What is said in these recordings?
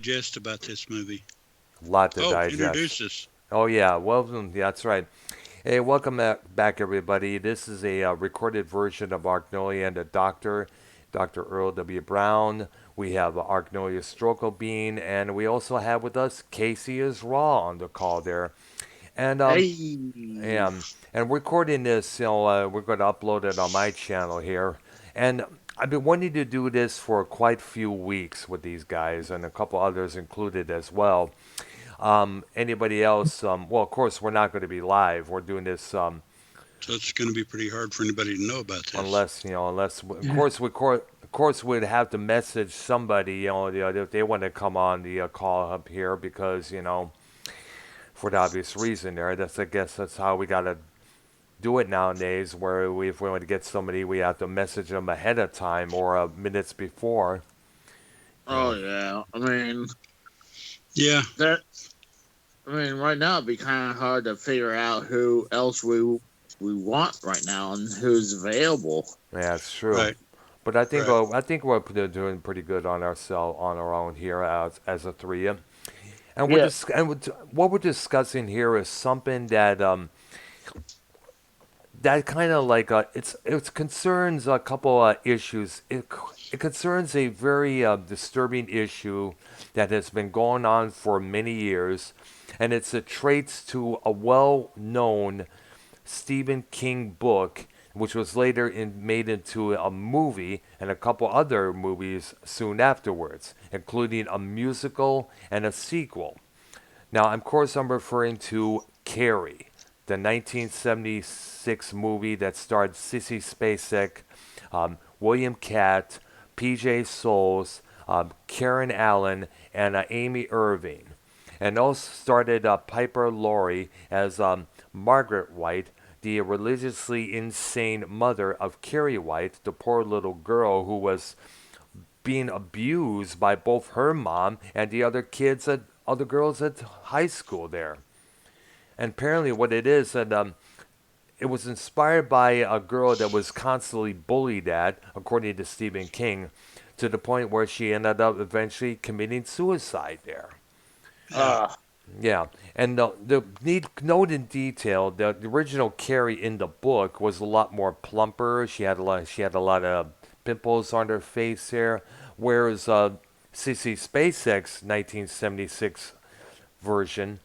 digest about this movie? A lot to Oh, digest. introduce us. Oh yeah, welcome. Yeah, that's right. Hey, welcome back, everybody. This is a recorded version of Arknolia and the Doctor, Dr. Earl W. Brown. We have Arknolia Strokelbean, and we also have with us Casey is Raw on the call there. And Hey, and and recording this, we're going to upload it on my channel here. And I've been wanting to do this for quite a few weeks with these guys, and a couple others included as well. Anybody else? Well, of course, we're not going to be live. We're doing this So it's going to be pretty hard for anybody to know about this. unless of course of course we'd have to message somebody, if they want to come on the call up here because for the obvious reason there. That's I guess that's how we got to do it nowadays. Where if we want to get somebody, we have to message them ahead of time or minutes before. You oh know. yeah. Yeah, That. Right now it'd be kind of hard to figure out who else we want right now and who's available. Yeah, it's true. right, But I think right. I think we're doing pretty good on ourselves on our own here as a three. And Yeah. what we're discussing here is something that that kind of like it concerns a couple issues. It concerns a very disturbing issue that has been going on for many years, and it's a traits to a well-known Stephen King book, which was later made into a movie and a couple other movies soon afterwards, including a musical and a sequel. Now, of course, I'm referring to Carrie, the 1976 movie that starred Sissy Spacek, William Catt, P.J. Souls, Karen Allen, and Amy Irving. And also started Piper Laurie as Margaret White, the religiously insane mother of Carrie White, the poor little girl who was being abused by both her mom and the other girls at high school there. And apparently, what it is that it was inspired by a girl that was constantly bullied at, according to Stephen King, to the point where she ended up eventually committing suicide there. Yeah, Yeah, and the need note in detail, the original Carrie in the book was a lot more plumper. She had a lot of pimples on her face there, whereas Sissy Spacek's 1976 version,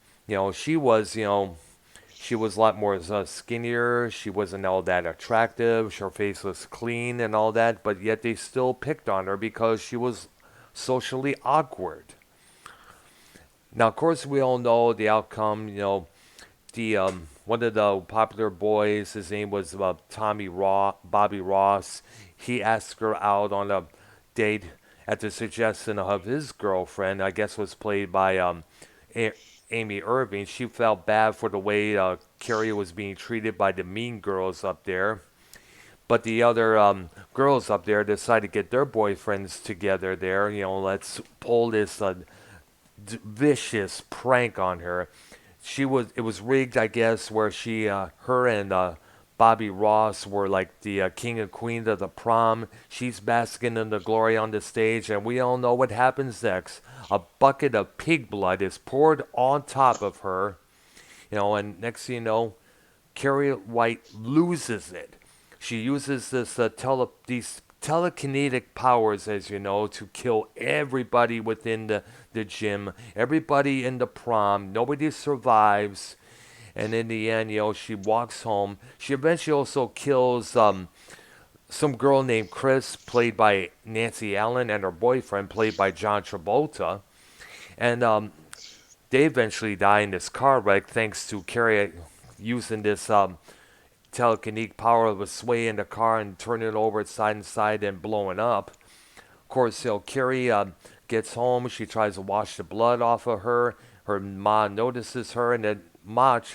she was a lot more skinnier. She wasn't all that attractive. Her face was clean and all that, but yet they still picked on her because she was socially awkward. Now, of course, we all know the outcome. The one of the popular boys, his name was Bobby Ross. He asked her out on a date at the suggestion of his girlfriend. I guess was played by a- Amy Irving. She felt bad for the way Carrie was being treated by the mean girls up there. But the other girls up there decided to get their boyfriends together there. Let's pull this vicious prank on her. It was rigged, I guess, where her and Bobby Ross were like the king and queen of the prom. She's basking in the glory on the stage, and we all know what happens next. A bucket of pig blood is poured on top of her, and next thing you know, Carrie White loses it. She uses these telekinetic powers, as you know, to kill everybody within the gym, everybody in the prom. Nobody survives. And in the end, she walks home. She eventually also kills some girl named Chris, played by Nancy Allen, and her boyfriend, played by John Travolta. And they eventually die in this car wreck thanks to Carrie using this telekinetic power of a sway in the car and turning it over side and side and blowing up. Of course, Carrie gets home. She tries to wash the blood off of her. Her mom notices her, and then Mach,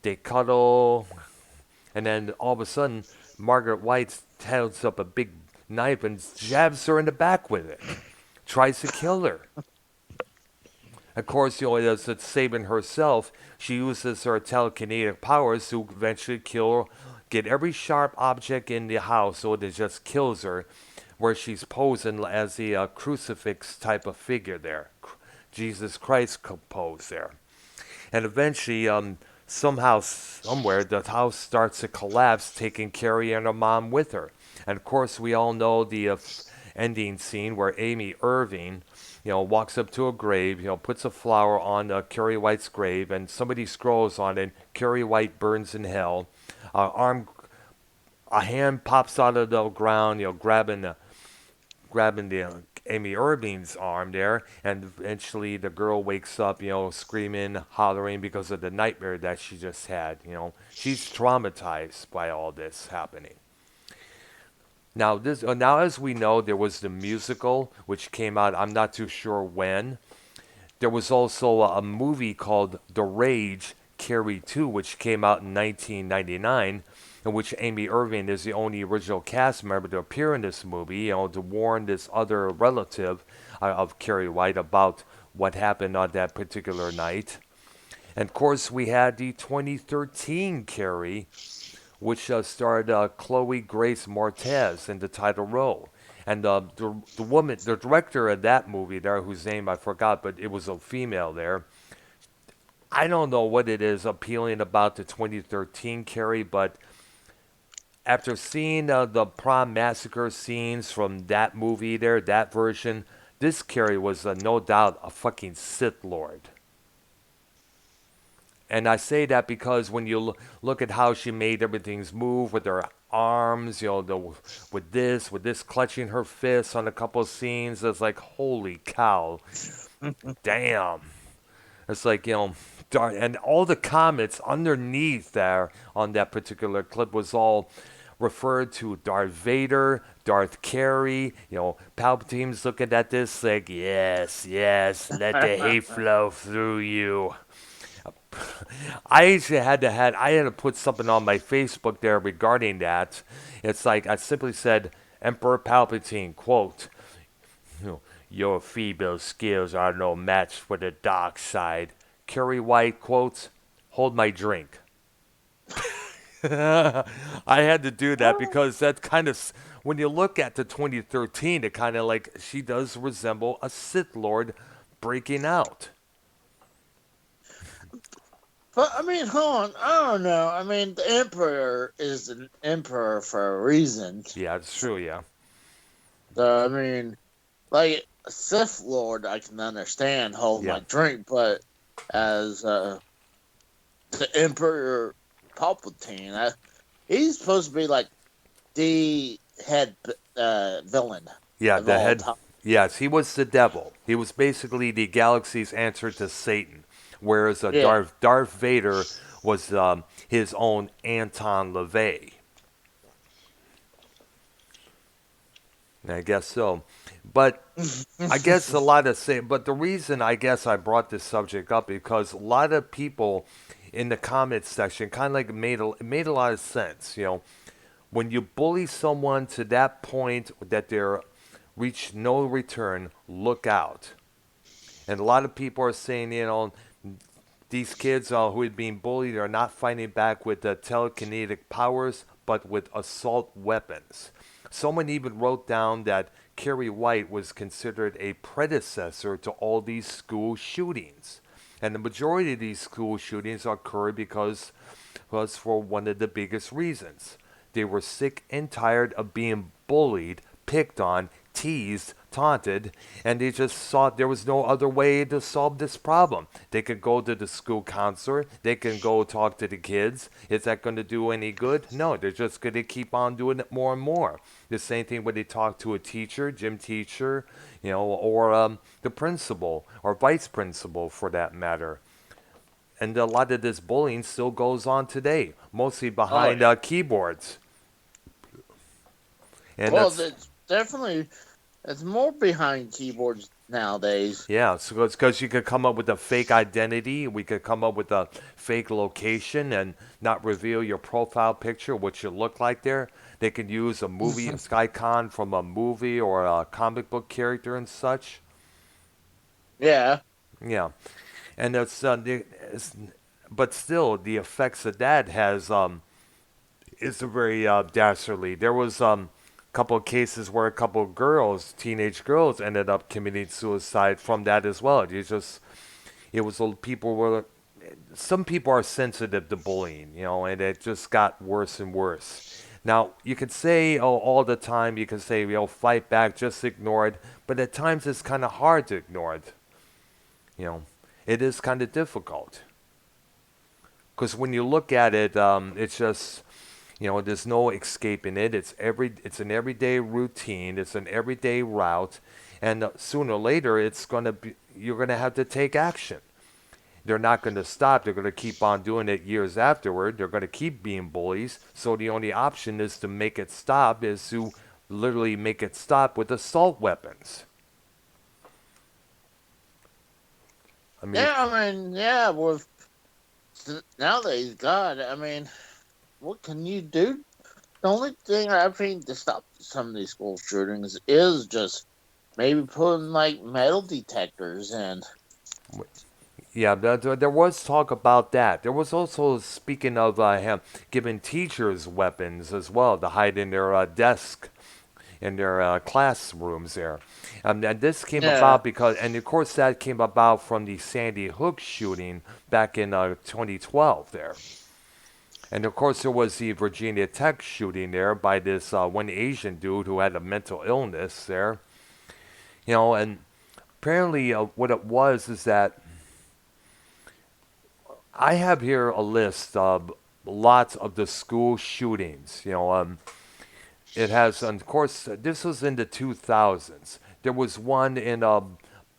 they cuddle, and then all of a sudden, Margaret White holds up a big knife and jabs her in the back with it. Tries to kill her. Of course, as it's saving herself, she uses her telekinetic powers to eventually get every sharp object in the house so it just kills her, where she's posing as the crucifix type of figure there. Jesus Christ composed there. And eventually, somehow, somewhere, the house starts to collapse, taking Carrie and her mom with her. And of course, we all know the ending scene where Amy Irving, walks up to a grave, puts a flower on Carrie White's grave, and somebody scrolls on it. Carrie White burns in hell. A hand pops out of the ground, grabbing the Amy Irving's arm there, and eventually the girl wakes up, screaming, hollering because of the nightmare that she just had. She's traumatized by all this happening. Now as we know, there was the musical which came out. I'm not too sure when. There was also a movie called The Rage Carrie 2, which came out in 1999, in which Amy Irving is the only original cast member to appear in this movie, to warn this other relative of Carrie White about what happened on that particular night. And of course, we had the 2013 Carrie, which starred Chloe Grace Moretz in the title role. And the woman, the director of that movie there, whose name I forgot, but it was a female there. I don't know what it is appealing about the 2013 Carrie, but after seeing the prom massacre scenes from that movie there, that version, this Carrie was no doubt a fucking Sith Lord. And I say that because when you look at how she made everything's move with her arms, with this clutching her fists on a couple of scenes, it's like, holy cow, damn. It's like, and all the comments underneath there on that particular clip was all referred to Darth Vader, Darth Carrie, Palpatine's looking at this like, yes, yes, let the hate flow through you. I actually I had to put something on my Facebook there regarding that. It's like I simply said, Emperor Palpatine, quote, your feeble skills are no match for the dark side. Carrie White, quotes, hold my drink. I had to do that because that kind of, when you look at the 2013, it kind of like, she does resemble a Sith Lord breaking out. But I mean, hold on. I don't know. I mean, the emperor is an emperor for a reason. Yeah, it's true, yeah. So I mean, like a Sith Lord, I can understand hold my drink, but as the Emperor Palpatine, he's supposed to be like the head villain. Yeah, of the all head. time. Yes, he was the devil. He was basically the galaxy's answer to Satan, whereas Yeah. Darth Vader was his own Anton LaVey. I guess so. But I guess a lot of say, but the reason I guess I brought this subject up because a lot of people in the comments section kind of like it made a lot of sense. When you bully someone to that point that they're reach no return, look out. And a lot of people are saying, these kids who are being bullied are not fighting back with telekinetic powers, but with assault weapons. Someone even wrote down that Carrie White was considered a predecessor to all these school shootings. And the majority of these school shootings occurred because was for one of the biggest reasons. They were sick and tired of being bullied, picked on, teased, taunted, and they just thought there was no other way to solve this problem. They could go to the school counselor, they can go talk to the kids. Is that going to do any good? No, they're just going to keep on doing it more and more. The same thing when they talk to a teacher, gym teacher, or the principal or vice principal for that matter. And a lot of this bullying still goes on today, mostly behind keyboards. And Well, that's it's definitely it's more behind keyboards nowadays. yeah, so it's because you could come up with a fake identity. We could come up with a fake location and not reveal your profile picture, what you look like there. They could use a movie icon from a movie or a comic book character and such. Yeah. Yeah, and but still the effects of that has is very dastardly. There was couple of cases where a couple of girls, teenage girls, ended up committing suicide from that as well. It was people were some people are sensitive to bullying, and it just got worse and worse. Now, you could say, oh, all the time, you could say, fight back, just ignore it, but at times it's kind of hard to ignore it. You know, it is kind of difficult. Because when you look at it, it's just, there's no escaping it. It's an everyday routine. It's an everyday route, and sooner or later, you're gonna have to take action. They're not going to stop. They're going to keep on doing it years afterward. They're going to keep being bullies. So the only option is to make it stop, is to literally make it stop with assault weapons. I mean, Yeah, I mean, yeah, with nowadays, God, I mean, what can you do? The only thing I think to stop some of these school shootings is just maybe putting like metal detectors in. yeah, there was talk about that. There was also, speaking of him, giving teachers weapons as well to hide in their desk, in their classrooms there. And this came Yeah. about because, and of course, that came about from the Sandy Hook shooting back in 2012 there. And of course, there was the Virginia Tech shooting there by this one Asian dude who had a mental illness there. And apparently, what it was is that I have here a list of lots of the school shootings. It has, of course, this was in the 2000s. There was one in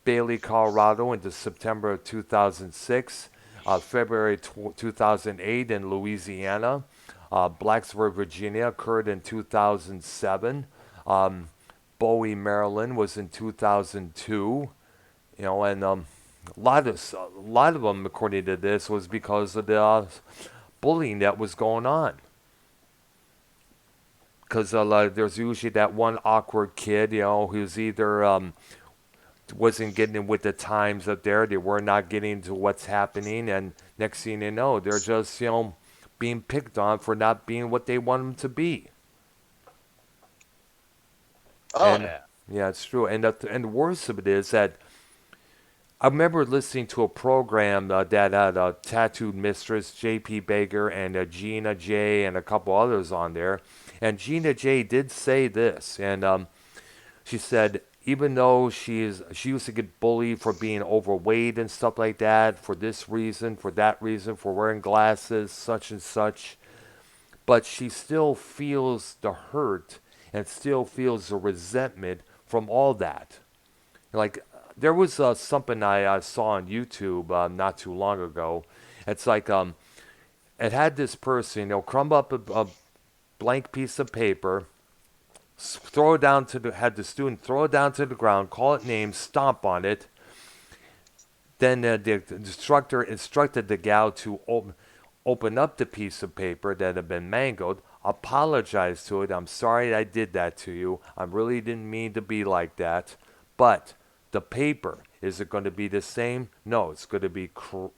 Bailey, Colorado, in the September of 2006, February 2008 in Louisiana, Blacksburg, Virginia occurred in 2007. Bowie, Maryland was in 2002. And a lot of them, according to this, was because of the bullying that was going on. Because there's usually that one awkward kid, who's either wasn't getting with the times up there, they were not getting to what's happening, and next thing you know, they're just, being picked on for not being what they want them to be. Oh And yeah. yeah, it's true. And the worst of it is that I remember listening to a program that had a tattooed mistress, J.P. Baker, and Gina J, and a couple others on there. And Gina J did say this, and she said even though she used to get bullied for being overweight and stuff like that, for this reason, for that reason, for wearing glasses, such and such, but she still feels the hurt and still feels the resentment from all that. Like, there was something I saw on YouTube not too long ago. It's like it had this person, crumb up a blank piece of paper, throw it down to had the student throw it down to the ground, call it names, stomp on it. Then the instructor instructed the gal to open up the piece of paper that had been mangled, apologize to it. I'm sorry I did that to you. I really didn't mean to be like that. But the paper, is it going to be the same? No, it's going to be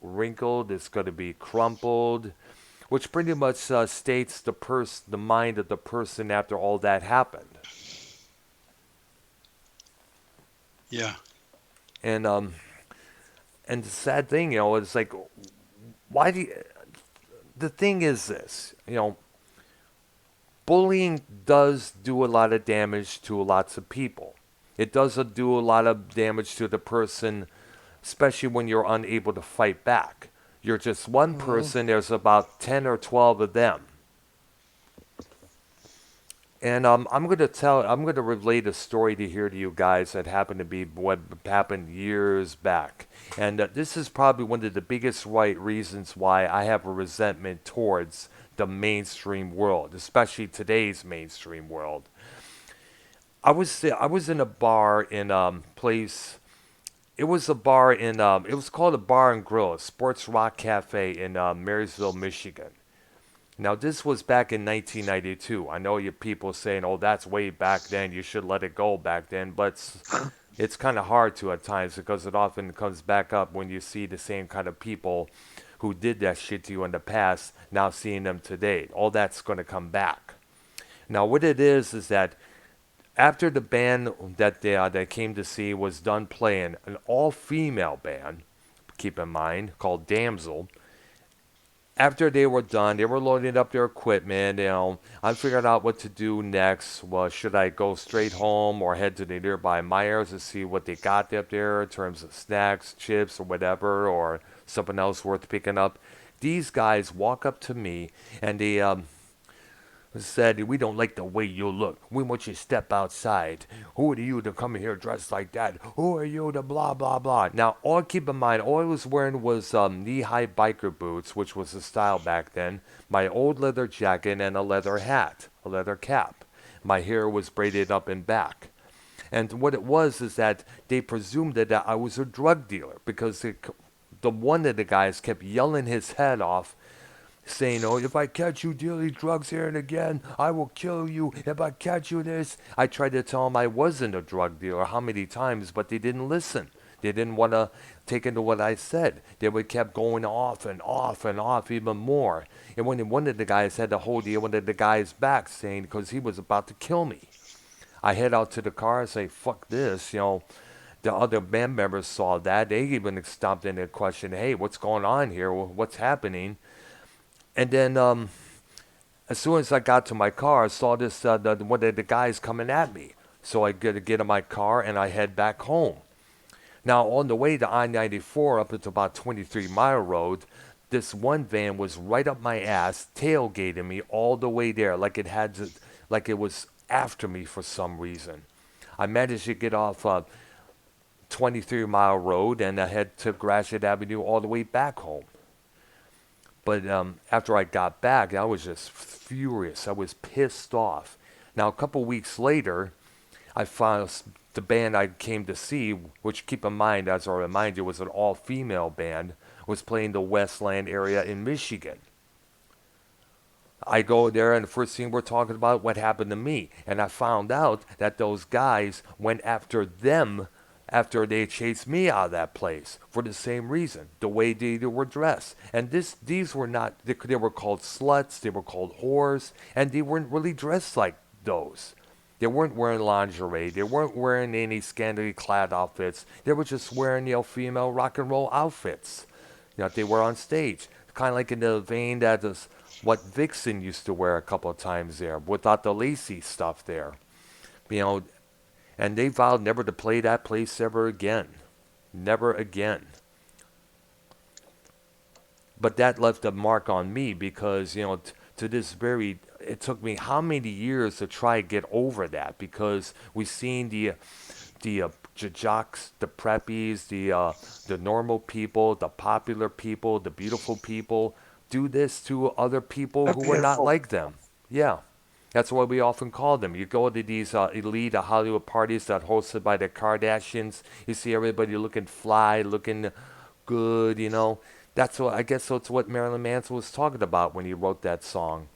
wrinkled. It's going to be crumpled, which pretty much states the mind of the person after all that happened. Yeah. And and the sad thing, it's like, why do you, the thing is this, bullying does do a lot of damage to lots of people. It does do a lot of damage to the person, especially when you're unable to fight back. You're just one Mhm. person, there's about 10 or 12 of them. And I'm going to relate a story to here to you guys that happened to be what happened years back. And this is probably one of the biggest reasons why I have a resentment towards the mainstream world, especially today's mainstream world. I was in a bar in place. It was a bar in it was called a bar and grill, a sports rock cafe in Marysville, Michigan. Now this was back in 1992. I know you people saying, "Oh, that's way back then. You should let it go back then," but it's kind of hard to at times because it often comes back up when you see the same kind of people who did that shit to you in the past, now seeing them today. All that's going to come back. Now, what it is that after the band that came to see was done playing, an all-female band, keep in mind, called Damsel. After they were done, they were loading up their equipment. I figured out what to do next. Well, should I go straight home or head to the nearby Myers to see what they got up there in terms of snacks, chips, or whatever, or something else worth picking up? These guys walk up to me and they said, "We don't like the way you look. We want you to step outside. Who are you to come in here dressed like that? Who are you to blah, blah, blah." Now, all keep in mind, all I was wearing was knee-high biker boots, which was the style back then, my old leather jacket, and a leather hat, a leather cap. My hair was braided up in back. And what it was is that they presumed that I was a drug dealer because the one of the guys kept yelling his head off saying, "Oh, if I catch you dealing drugs here and again, I will kill you. If I catch you this." I tried to tell them I wasn't a drug dealer how many times, but they didn't listen. They didn't want to take into what I said. They would kept going off and off and off even more. And when one of the guys had to hold one of the guys back saying, because he was about to kill me. I head out to the car and say, "Fuck this," The other band members saw that. They even stopped in and questioned, "Hey, what's going on here? What's happening?" And then as soon as I got to my car, I saw this one of the guys coming at me. So I get in my car and I head back home. Now on the way to I-94 up into about 23 Mile Road, this one van was right up my ass, tailgating me all the way there, like it was after me for some reason. I managed to get off 23 Mile Road and I head to Gratiot Avenue all the way back home. But after I got back, I was just furious. I was pissed off. Now, a couple weeks later, I found the band I came to see, which keep in mind, as I remind you, was an all-female band, was playing the Westland area in Michigan. I go there, and the first thing we're talking about what happened to me. And I found out that those guys went after them after they chased me out of that place for the same reason, the way they were dressed. And these were not, they were called sluts, they were called whores, and they weren't really dressed like those. They weren't wearing lingerie, they weren't wearing any scantily clad outfits, they were just wearing, female rock and roll outfits. They were on stage. Kind of like in the vein that is what Vixen used to wear a couple of times there, without the lacy stuff there. You know, and they vowed never to play that place ever again. Never again. But that left a mark on me because, to this very, it took me how many years to try to get over that because we've seen the jocks, the preppies, the normal people, the popular people, the beautiful people do this to other people who are not Beautiful. like them. Yeah. That's what we often call them. You go to these elite Hollywood parties that are hosted by the Kardashians. You see everybody looking fly, looking good. That's what I guess. That's what Marilyn Manson was talking about when he wrote that song.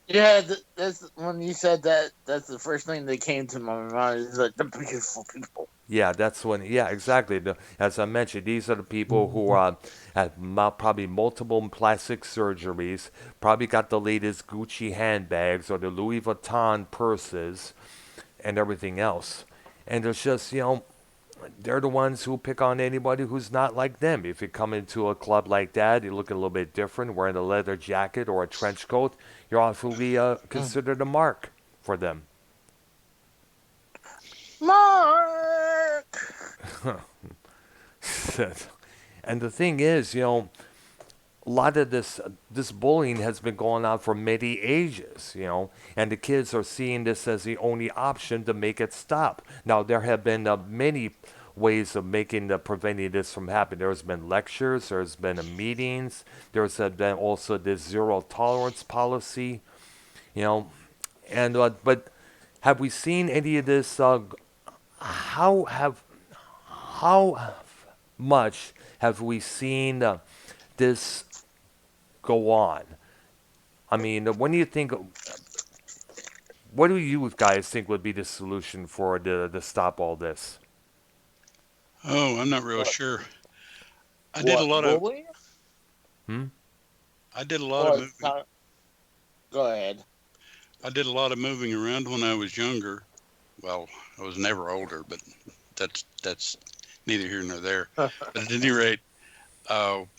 Yeah, that's when you said that. That's the first thing that came to my mind. Is like the beautiful people. Yeah, that's when. Yeah, exactly. As I mentioned, these are the people who have probably multiple plastic surgeries, probably got the latest Gucci handbags or the Louis Vuitton purses, and everything else. And it's just, they're the ones who pick on anybody who's not like them. If you come into a club like that, you look a little bit different, wearing a leather jacket or a trench coat, you're awfully considered a mark for them. Mark. And the thing is, a lot of this bullying has been going on for many ages, and the kids are seeing this as the only option to make it stop. Now, there have been many ways of preventing this from happening. There's been lectures, there's been meetings, there's been also this zero tolerance policy, and but have we seen any of this? How have how much have we seen this go on? I mean, when do you think? What do you guys think would be the solution for to stop all this? Oh, I'm not real What? sure. I did a What lot of bullying? Hmm? I did a lot of Or moving. go ahead. I did a lot of moving around when I was younger, well, I was never older, but that's neither here nor there. But at any rate,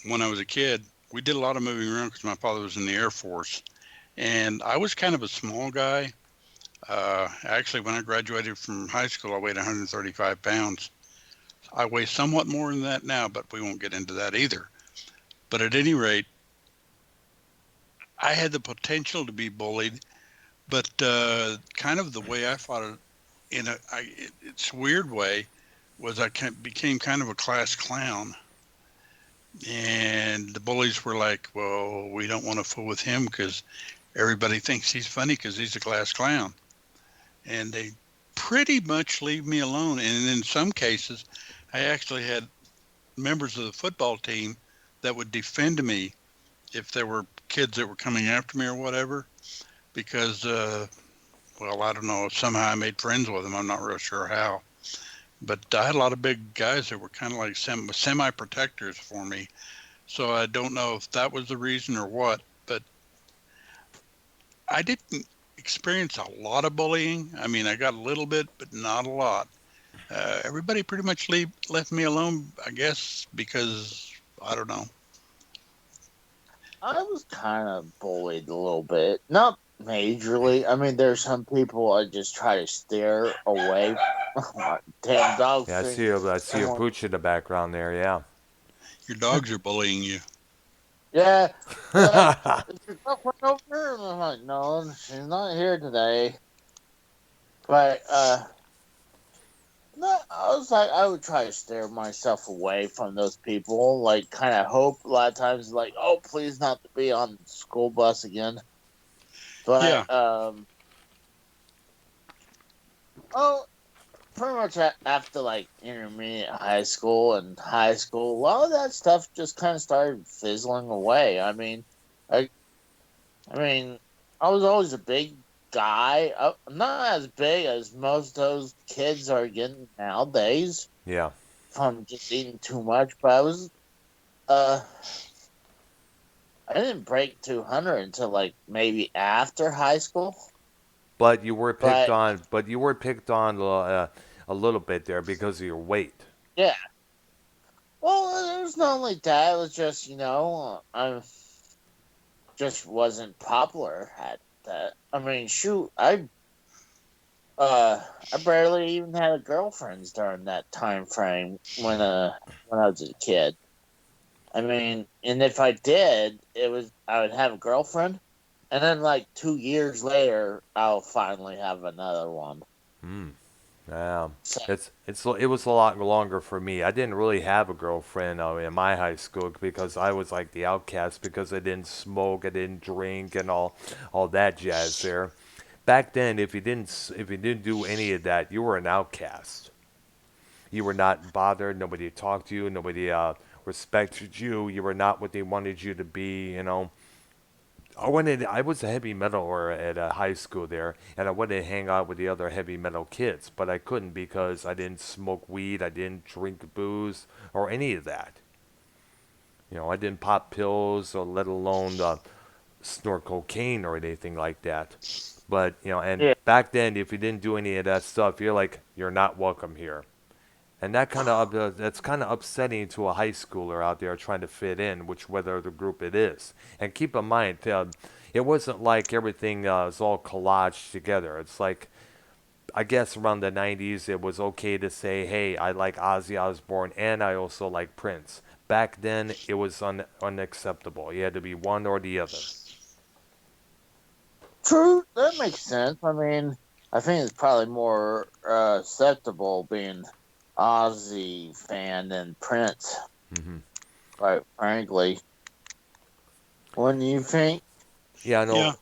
when I was a kid, we did a lot of moving around because my father was in the Air Force, and I was kind of a small guy. Actually, when I graduated from high school, I weighed 135 pounds. I weigh somewhat more than that now, but we won't get into that either. But at any rate, I had the potential to be bullied, but kind of the way I fought it it's a weird way was became kind of a class clown. And the bullies were like, well, we don't want to fool with him because everybody thinks he's funny because he's a class clown. And they pretty much leave me alone. And in some cases, I actually had members of the football team that would defend me if there were kids that were coming after me or whatever, because, well, I don't know, somehow I made friends with them. I'm not real sure how. But I had a lot of big guys that were kind of like semi-protectors for me. So I don't know if that was the reason or what, but I didn't experience a lot of bullying. I mean, I got a little bit, but not a lot. Everybody pretty much left me alone, I guess, because I don't know. I was kind of bullied a little bit, not majorly. I mean, there's some people I just try to steer away. My damn dog Yeah, thing. I see a pooch in the background there. Yeah. Your dogs are bullying you. Yeah, they're like, is your girlfriend over? And I'm like, no, she's not here today. But no, I was like, I would try to steer myself away from those people. Like, kind of hope a lot of times, like, oh, please not to be on the school bus again. Yeah, But oh, pretty much after like intermediate high school, a lot of that stuff just kind of started fizzling away. I, I mean, I was always a big guy. I'm not as big as most of those kids are getting nowadays Yeah. from just eating too much. But uh, I didn't break 200 until like maybe after high school. But you were picked But on. But you were picked on a little bit there because of your weight. yeah, well, it was not only that. It was just I just wasn't popular at that. I mean, shoot, I barely even had girlfriends during that time frame when I was a kid. I mean, and if I did, I would have a girlfriend, and then like 2 years later, I'll finally have another one. Hmm. Yeah, So it was a lot longer for me. I didn't really have a girlfriend in my high school because I was like the outcast because I didn't smoke, I didn't drink, and all that jazz there. Back then, if you didn't do any of that, you were an outcast. You were not bothered. Nobody talked to you. Nobody respected you. You were not what they wanted you to be. You know, I was a heavy metaler at high school there, and I wanted to hang out with the other heavy metal kids, but I couldn't because I didn't smoke weed, I didn't drink booze, or any of that. You know, I didn't pop pills, or let alone snort cocaine or anything like that. But you know, and yeah, back then, if you didn't do any of that stuff, you're not welcome here. And that's kind of upsetting to a high schooler out there trying to fit in, which whether the group it is. And keep in mind, it wasn't like everything is all collaged together. It's like I guess around the '90s, it was okay to say, "Hey, I like Ozzy Osbourne and I also like Prince." Back then, it was unacceptable. You had to be one or the other. true. That makes sense. I mean, I think it's probably more acceptable being Ozzy fan than Prince. Hmm. Quite frankly, wouldn't you think? Yeah, yeah, no,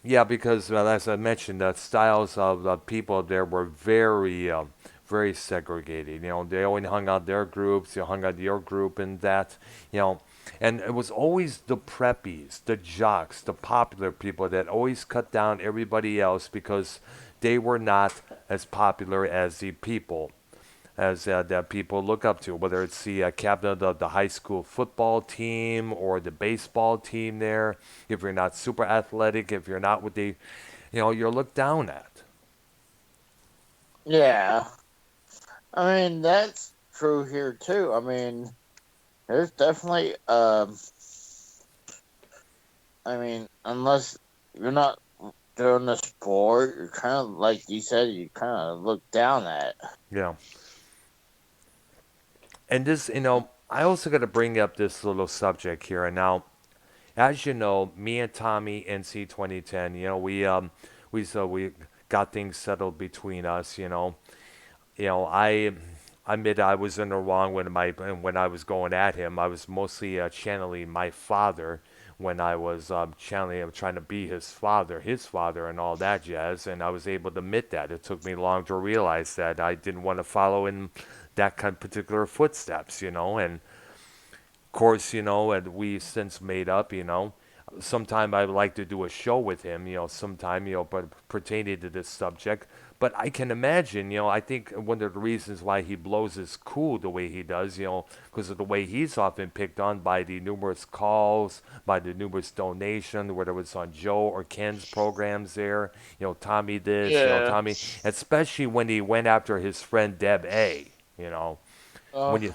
yeah, because as I mentioned, the styles of the people there were very segregated. You know, they only hung out their groups. You hung out your group, and that, you know, and it was always the preppies, the jocks, the popular people that always cut down everybody else because they were not as popular as the people as that people look up to, whether it's the captain of the high school football team or the baseball team there. If you're not super athletic, if you're not what they, you know, you're looked down at. Yeah, I mean that's true here too. I mean, there's definitely I mean, unless you're not doing the sport, you're kind of like you said, you kind of look down at. Yeah. And this, I also got to bring up this little subject here. And now, as you know, me and Tommy, NC 2010, we got things settled between us. I admit I was in the wrong when I was going at him. I was mostly channeling my father when I was channeling him, trying to be his father, and all that jazz. And I was able to admit that. It took me long to realize that I didn't want to follow in that kind of particular footsteps, and course, and we since made up, Sometime I would like to do a show with him, sometime, but pertaining to this subject. But I can imagine, I think one of the reasons why he blows his cool the way he does, because of the way he's often picked on by the numerous calls, by the numerous donations, whether it's on Joe or Ken's programs there, Tommy this, Yeah. Tommy, especially when he went after his friend Deb A, you know Uh, when you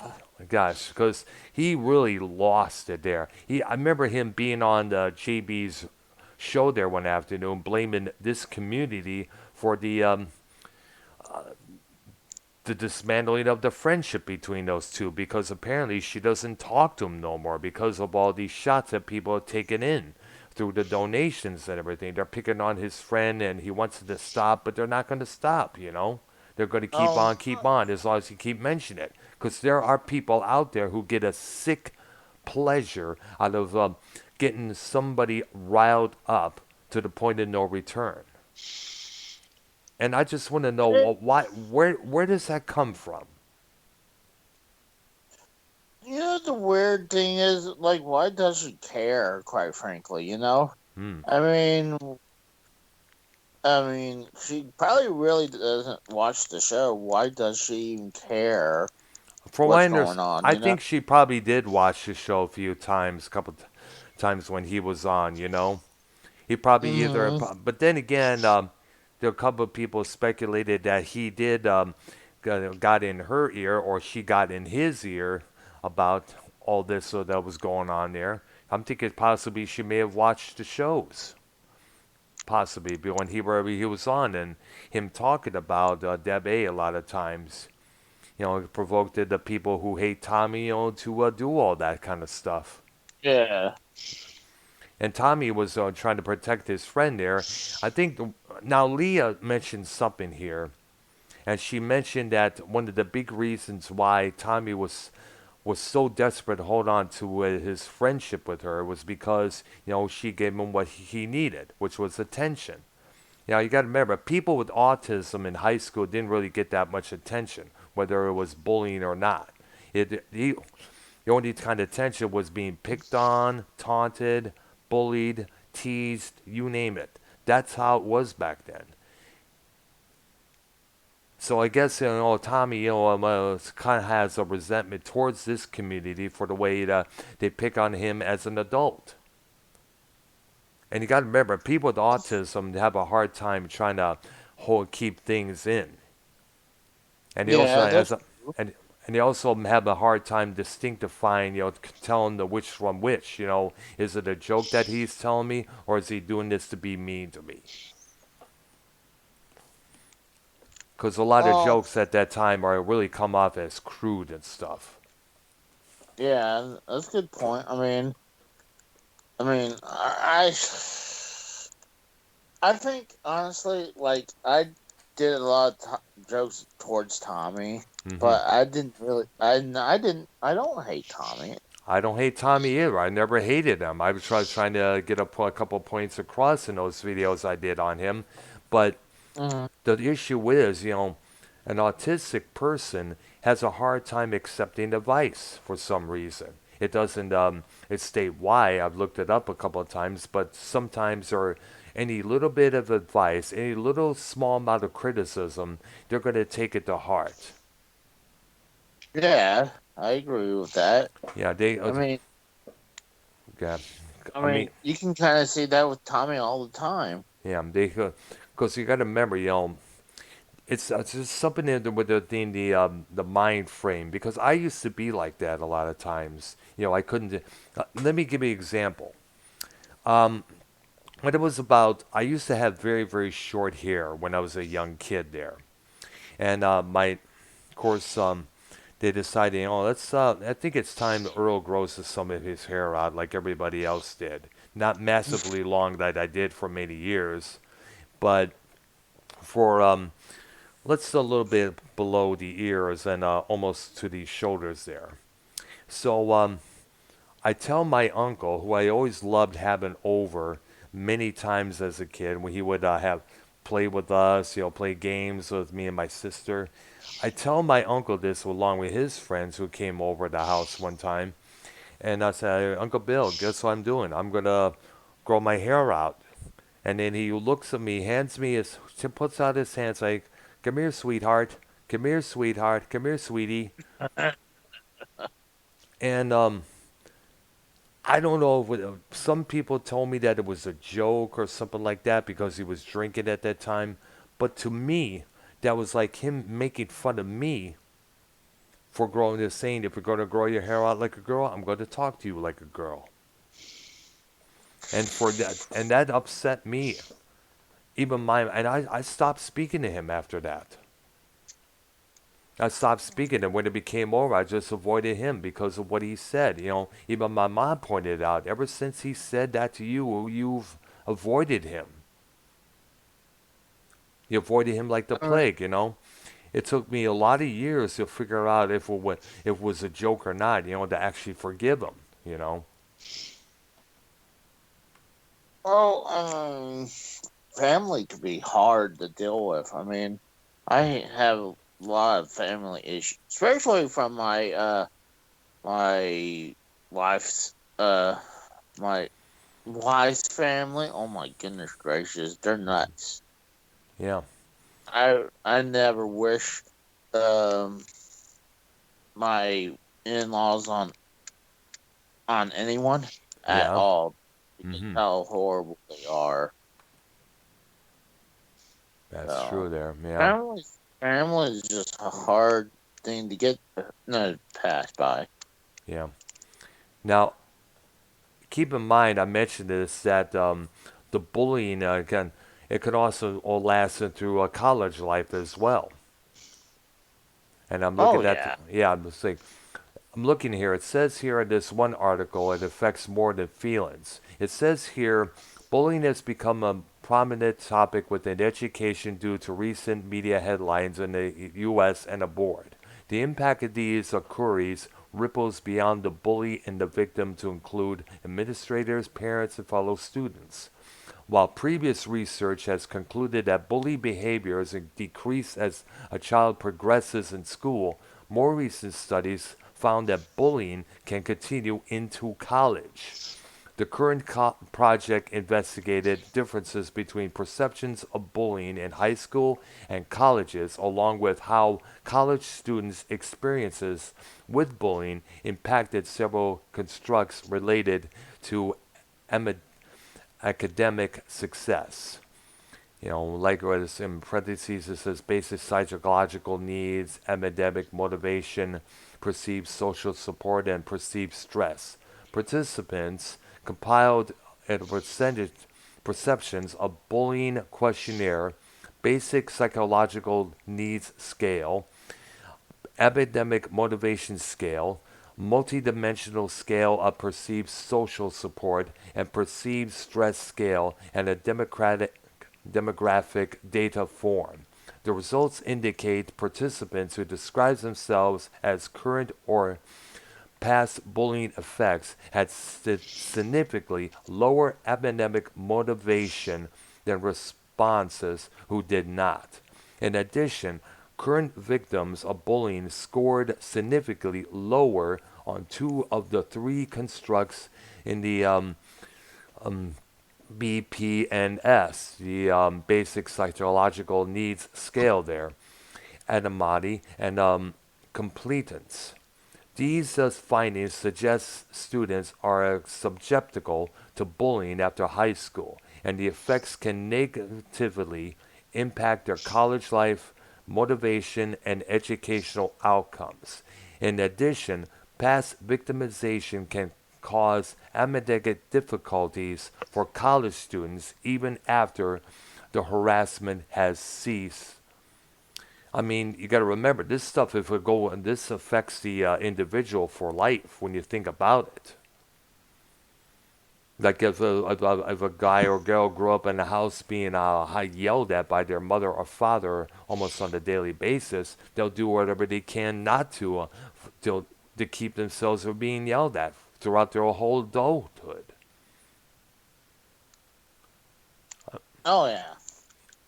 gosh, because he really lost it there. I remember him being on JB's show there one afternoon, blaming this community for the dismantling of the friendship between those two, because apparently she doesn't talk to him no more because of all these shots that people have taken in through the donations and everything. They're picking on his friend and he wants it to stop, but they're not going to stop. They're going to um, keep on as long as you keep mentioning it. Because there are people out there who get a sick pleasure out of getting somebody riled up to the point of no return. And I just want to know why, where does that come from? you know the weird thing is, like, why does she care? Quite frankly, Hmm. I mean, she probably really doesn't watch the show. Why does she even care From what I what's going understand, on? I think she probably did watch the show a few times, a couple times when he was on. He probably either, Hmm. but then again, there are a couple of people speculated that he did got in her ear or she got in his ear about all this that was going on there. I'm thinking possibly she may have watched the shows, possibly when wherever he was on, and him talking about Deb A lot of times. It provoked the people who hate Tommy, to do all that kind of stuff. Yeah. And Tommy was trying to protect his friend there. I think now Leah mentioned something here, and she mentioned that one of the big reasons why Tommy was so desperate to hold on to his friendship with her was because she gave him what he needed, which was attention. You got to remember, people with autism in high school didn't really get that much attention, whether it was bullying or not. The only kind of attention was being picked on, taunted, bullied, teased, you name it. That's how it was back then. So I guess Tommy kind of has a resentment towards this community for the way they pick on him as an adult. And you got to remember, people with autism have a hard time trying to keep things in, and they also Yeah, has that's a, and they also have a hard time distinctifying, telling the which from which. Is it a joke that he's telling me, or is he doing this to be mean to me? Because a lot of um jokes at that time are really come off as crude and stuff. yeah, that's a good point. I think honestly, like I did a lot of jokes towards Tommy, Hmm. but I didn't really. I didn't. I don't hate Tommy. I don't hate Tommy either. I never hated him. I was trying to get a couple points across in those videos I did on him, but Hmm. the issue is, an autistic person has a hard time accepting advice for some reason. It doesn't it state why. I've looked it up a couple of times, but sometimes or any little bit of advice, any little small amount of criticism, they're going to take it to heart. Yeah, I agree with that. Yeah, they I mean, yeah, I I mean, mean, you can kind of see that with Tommy all the time. yeah, they because you got to remember, it's just something in the, with the mind frame because I used to be like that a lot of times. You know, I couldn't. Let me give you an example. Um, when it was about, I used to have very very short hair when I was a young kid there, and my of course they decided, you know, let's I think it's time Earl grows some of his hair out like everybody else did. Not massively long that I did for many years, but for let's a little bit below the ears and almost to the shoulders there. So I tell my uncle, who I always loved having over many times as a kid, when he would have play with us, you know, play games with me and my sister. I tell my uncle this along with his friends who came over the house one time, and I said, Uncle Bill, guess what I'm doing? I'm gonna grow my hair out. And then he looks at me, hands me his, puts out his hands like, "Come here, sweetheart. Come here, sweetheart. Come here, sweetie." And I don't know if some people told me that it was a joke or something like that because he was drinking at that time. But to me, that was like him making fun of me for growing this, saying, if you're going to grow your hair out like a girl, I'm going to talk to you like a girl. And for that, and that upset me. Even and I stopped speaking to him after that. I stopped speaking, and when it became over, I just avoided him because of what he said. You know, even my mom pointed out, ever since he said that to you, you've avoided him. You avoided him like the plague, you know. It took me a lot of years to figure out if it was a joke or not, you know, to actually forgive him, you know. Well, family can be hard to deal with. I mean, I have a lot of family issues, especially from my wife's my wife's family. Oh my goodness gracious, they're nuts. Yeah, I never wish um my in laws on anyone at yeah. all because Mm-hmm. how horrible they are. That's So true there. Yeah, family is just a hard thing to get no pass by. yeah. Now, keep in mind, I mentioned this that the bullying can it can also all last into a college life as well. And I'm Oh looking at yeah. yeah, I'm looking here. It says here in this one article, it affects more than feelings. It says here, bullying has become a prominent topic within education due to recent media headlines in the U.S. and abroad. The impact of these queries ripples beyond the bully and the victim to include administrators, parents, and fellow students. While previous research has concluded that bully behaviors decrease as a child progresses in school, more recent studies found that bullying can continue into college. The current project investigated differences between perceptions of bullying in high school and colleges, along with how college students' experiences with bullying impacted several constructs related to academic success. You know, like what is in parentheses, it says basic psychological needs, academic motivation, perceived social support, and perceived stress. Participants compiled a percentage perceptions of bullying questionnaire, basic psychological needs scale, epidemic motivation scale, multidimensional scale of perceived social support, and perceived stress scale, and a demographic data form. The results indicate participants who describe themselves as current or past bullying effects had significantly lower epidemic motivation than responses who did not. In addition, current victims of bullying scored significantly lower on two of the three constructs in the um, BPNS, the basic psychological needs scale there, anonymity and competence. These findings suggest students are susceptible to bullying after high school, and the effects can negatively impact their college life, motivation, and educational outcomes. In addition, past victimization can cause academic difficulties for college students even after the harassment has ceased. I mean, you got to remember this stuff. If we go, and this affects the individual for life when you think about it. Like if a guy or girl grew up in a house being yelled at by their mother or father almost on a daily basis, they'll do whatever they can not to, to keep themselves from being yelled at throughout their whole adulthood. Oh yeah.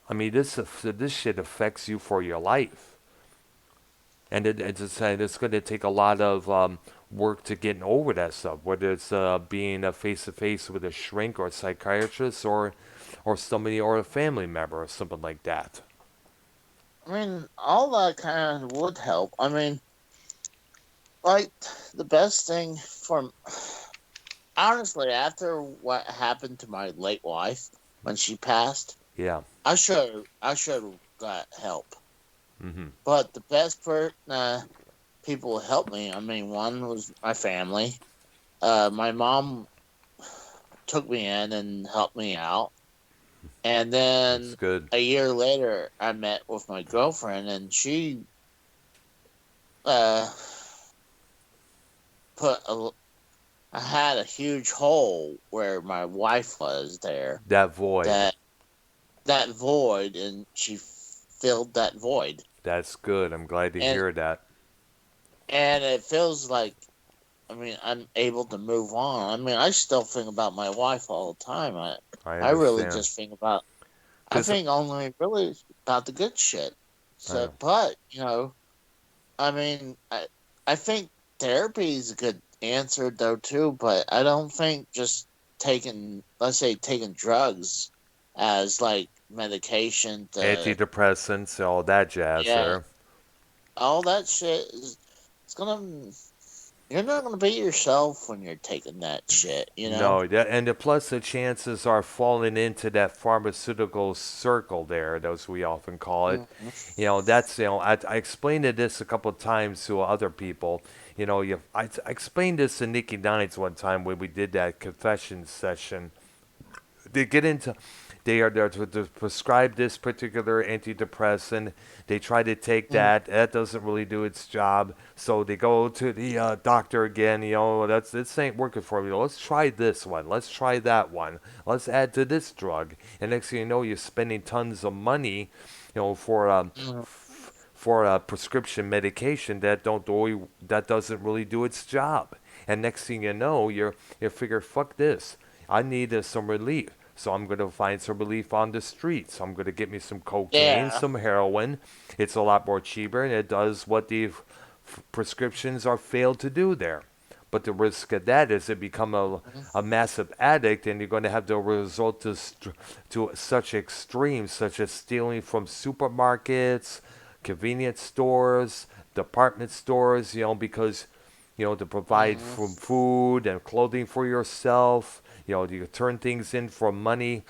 I mean, this shit affects you for your life, and it's going to take a lot of work to getting over that stuff. Whether it's being face to face with a shrink or a psychiatrist or somebody or a family member or something like that. I mean, all that kind of would help. I mean, like the best thing for honestly, after what happened to my late wife when she passed, Yeah. I should have got help. Mhm. But the best people who helped me. I mean, one was my family. My mom took me in and helped me out, and That's then good. a year later, I met with my girlfriend, and she uh, put a I had a huge hole where my wife was there. That void. That that void, and she filled that void, That's good. I'm glad to and hear that. it feels like I mean I'm able to move on. I mean I still think about my wife all the time. I I really understand. just think about I Cause think only really about the good shit. I So, but I mean I think therapy is a good answer though too. But I don't think just taking let's say taking drugs as like medication to antidepressants, all that jazz yeah there. all that shit is it's gonna you're not gonna be yourself when you're taking that shit, you know? No, that, and the plus the chances are falling into that pharmaceutical circle there, as we often call it. Mhm. That's I explained this a couple of times to other people. I explained this to Nikki Nines one time when we did that confession session. They get into they are there to prescribe this particular antidepressant. They try to take Mhm. that doesn't really do its job, so they go to the doctor again. That's this ain't working for me. Let's try this one, let's try that one, let's add to this drug, and next thing you know you're spending tons of money Mhm. for a prescription medication that doesn't really do its job. And next thing you know, you figure, fuck this. I need some relief. So I'm going to find some relief on the streets. I'm going to get me some cocaine, Yeah. some heroin. It's a lot more cheaper, and it does what the prescriptions are failed to do there. But the risk of that is it become a massive addict, and you're going to have to resort to such extremes, such as stealing from supermarkets, convenience stores, department stores, because to provide Mhm. from food and clothing for yourself. You turn things in for money,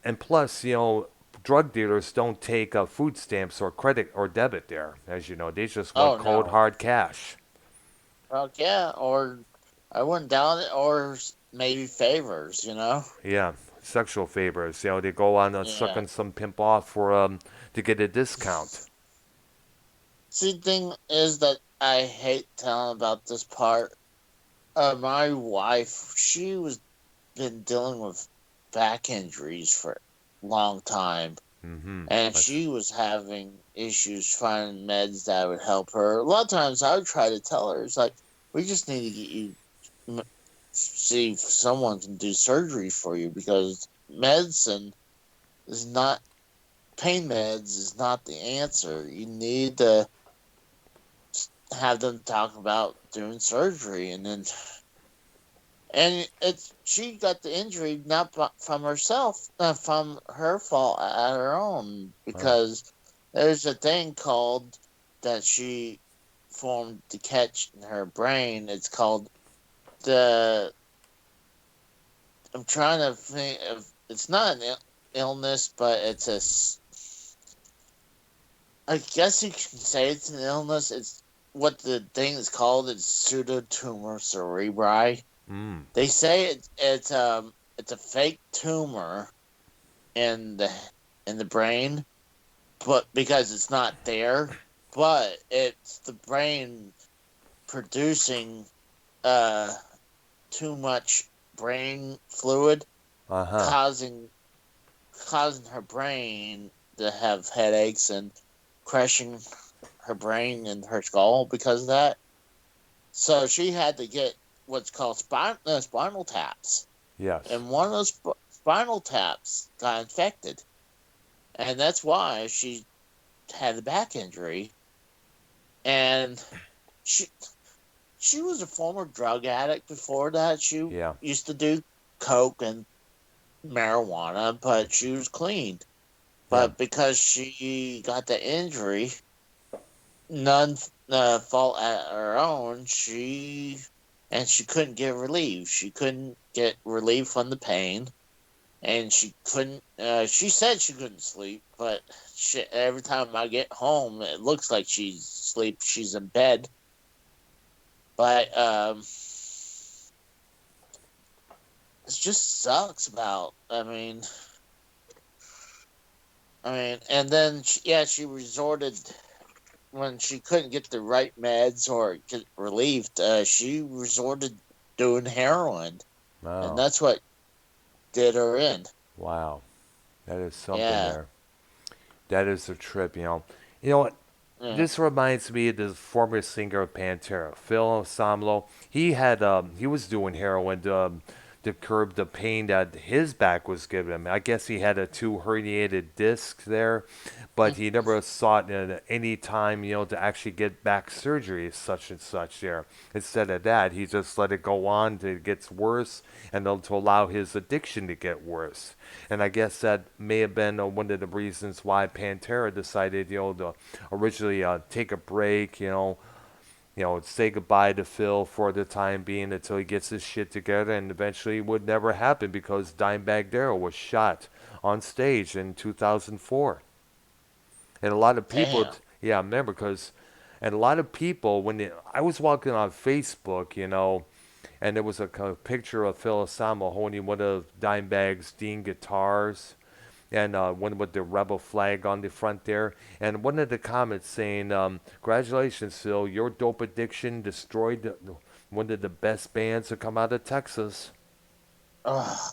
and plus, drug dealers don't take food stamps or credit or debit there. As you know, they just want Oh cold no. hard cash. Fuck yeah, or I wouldn't doubt it, or maybe favors, you know? Yeah, sexual favors. They go on Yeah. sucking some pimp off for to get a discount. See, the thing is that I hate telling about this part. My wife, she was been dealing with back injuries for a long time, Mm-hmm. and That's she was having issues finding meds that would help her. A lot of times, I would try to tell her, it's like, we just need to get you see if someone can do surgery for you because medicine is not pain meds is not the answer. You need to have them talk about doing surgery, and it's she got the injury not from herself, not from her fault at her own, wow. because there's a thing called that she formed to catch in her brain. It's called the I'm trying to think of it's not an illness, but it's I guess you can say it's an illness. It's what the thing is called. It's pseudotumor cerebri. Mm. They say it's a fake tumor in the brain, but because it's not there, but it's the brain producing uh too much brain fluid, Uh-huh. causing causing her brain to have headaches and crushing her brain and her skull because of that. So she had to get what's called spinal taps, Yes. and one of those spinal taps got infected, and that's why she had a back injury. And she she was a former drug addict before that. She Yeah. used to do coke and marijuana, but she was clean. Yeah. But because she got the injury, none fault at her own, she couldn't get relief. She couldn't get relief from the pain, and she couldn't. She said she couldn't sleep, but every time I get home, it looks like she's asleep. She's in bed, but it just sucks about. And then she resorted when she couldn't get the right meds or get relieved. She resorted doing heroin, and Oh. that's what did her in. Wow. That is something Yeah, there. That is a trip, you know. You know what? yeah. This reminds me of the former singer of Pantera, Phil Samlo. He was doing heroin to curb the pain that his back was giving him. I guess he had a two herniated disc there, but he never sought any time, to actually get back surgery, such and such there. Instead of that, he just let it go on to it gets worse, and then to allow his addiction to get worse. And I guess that may have been one of the reasons why Pantera decided, to originally take a break, say goodbye to Phil for the time being until he gets his shit together, and eventually it would never happen because Dimebag Darrell was shot on stage in 2004. And a lot of people, Damn. yeah, I remember and a lot of people, I was walking on Facebook, and there was a picture of Phil Osama holding one of Dimebag's Dean guitars, and one with the rebel flag on the front there. And one of the comments saying, "Congratulations, Phil, your dope addiction destroyed one of the best bands to come out of Texas." Oh,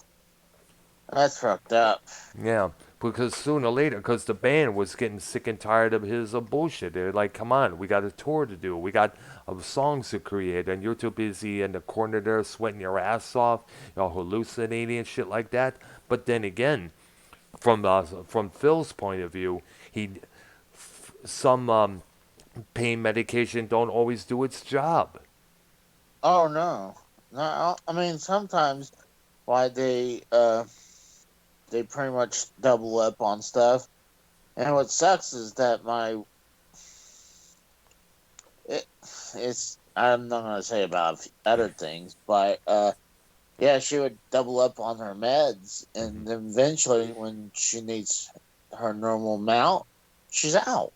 that's fucked up. Yeah, because sooner or later, because the band was getting sick and tired of his bullshit. They're like, "Come on, we got a tour to do. We got songs to create, and you're too busy in the corner there sweating your ass off, hallucinating and shit like that." But then again, from Phil's point of view, some pain medication don't always do its job. Oh no, no. I mean, sometimes why they pretty much double up on stuff. And what sucks is that it, it's I'm not gonna say about other things, but yeah, she would double up on her meds, Hmm. and then eventually, when she needs her normal amount, she's out.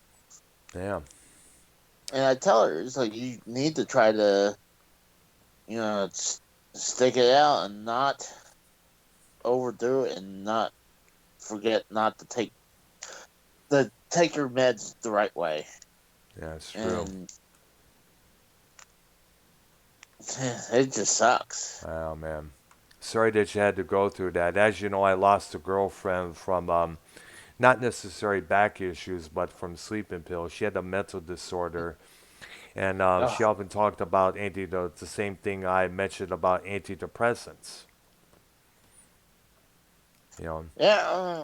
Yeah, And I tell her, it's like you need to try to, stick it out and not overdo it, and not forget not to take your meds the right way. yeah, it's true. And it just sucks. Oh man, sorry that you had to go through that. As you know, I lost a girlfriend from not necessarily back issues, but from sleeping pills. She had a mental disorder, and she Ugh. often talked about the same thing I mentioned about antidepressants. You know, Yeah,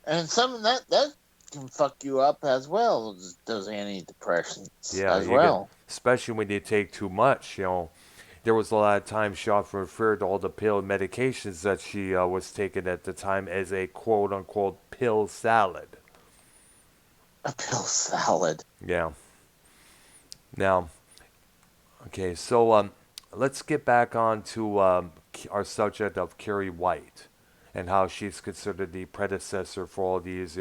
and some of that can fuck you up as well. Those antidepressants yeah, as you get well. especially when you take too much. There was a lot of times she often referred to all the pill medications that she was taking at the time as a quote unquote pill salad. A pill salad. Yeah. Now, okay, so let's get back on to our subject of Carrie White. and how she's considered the predecessor for all these,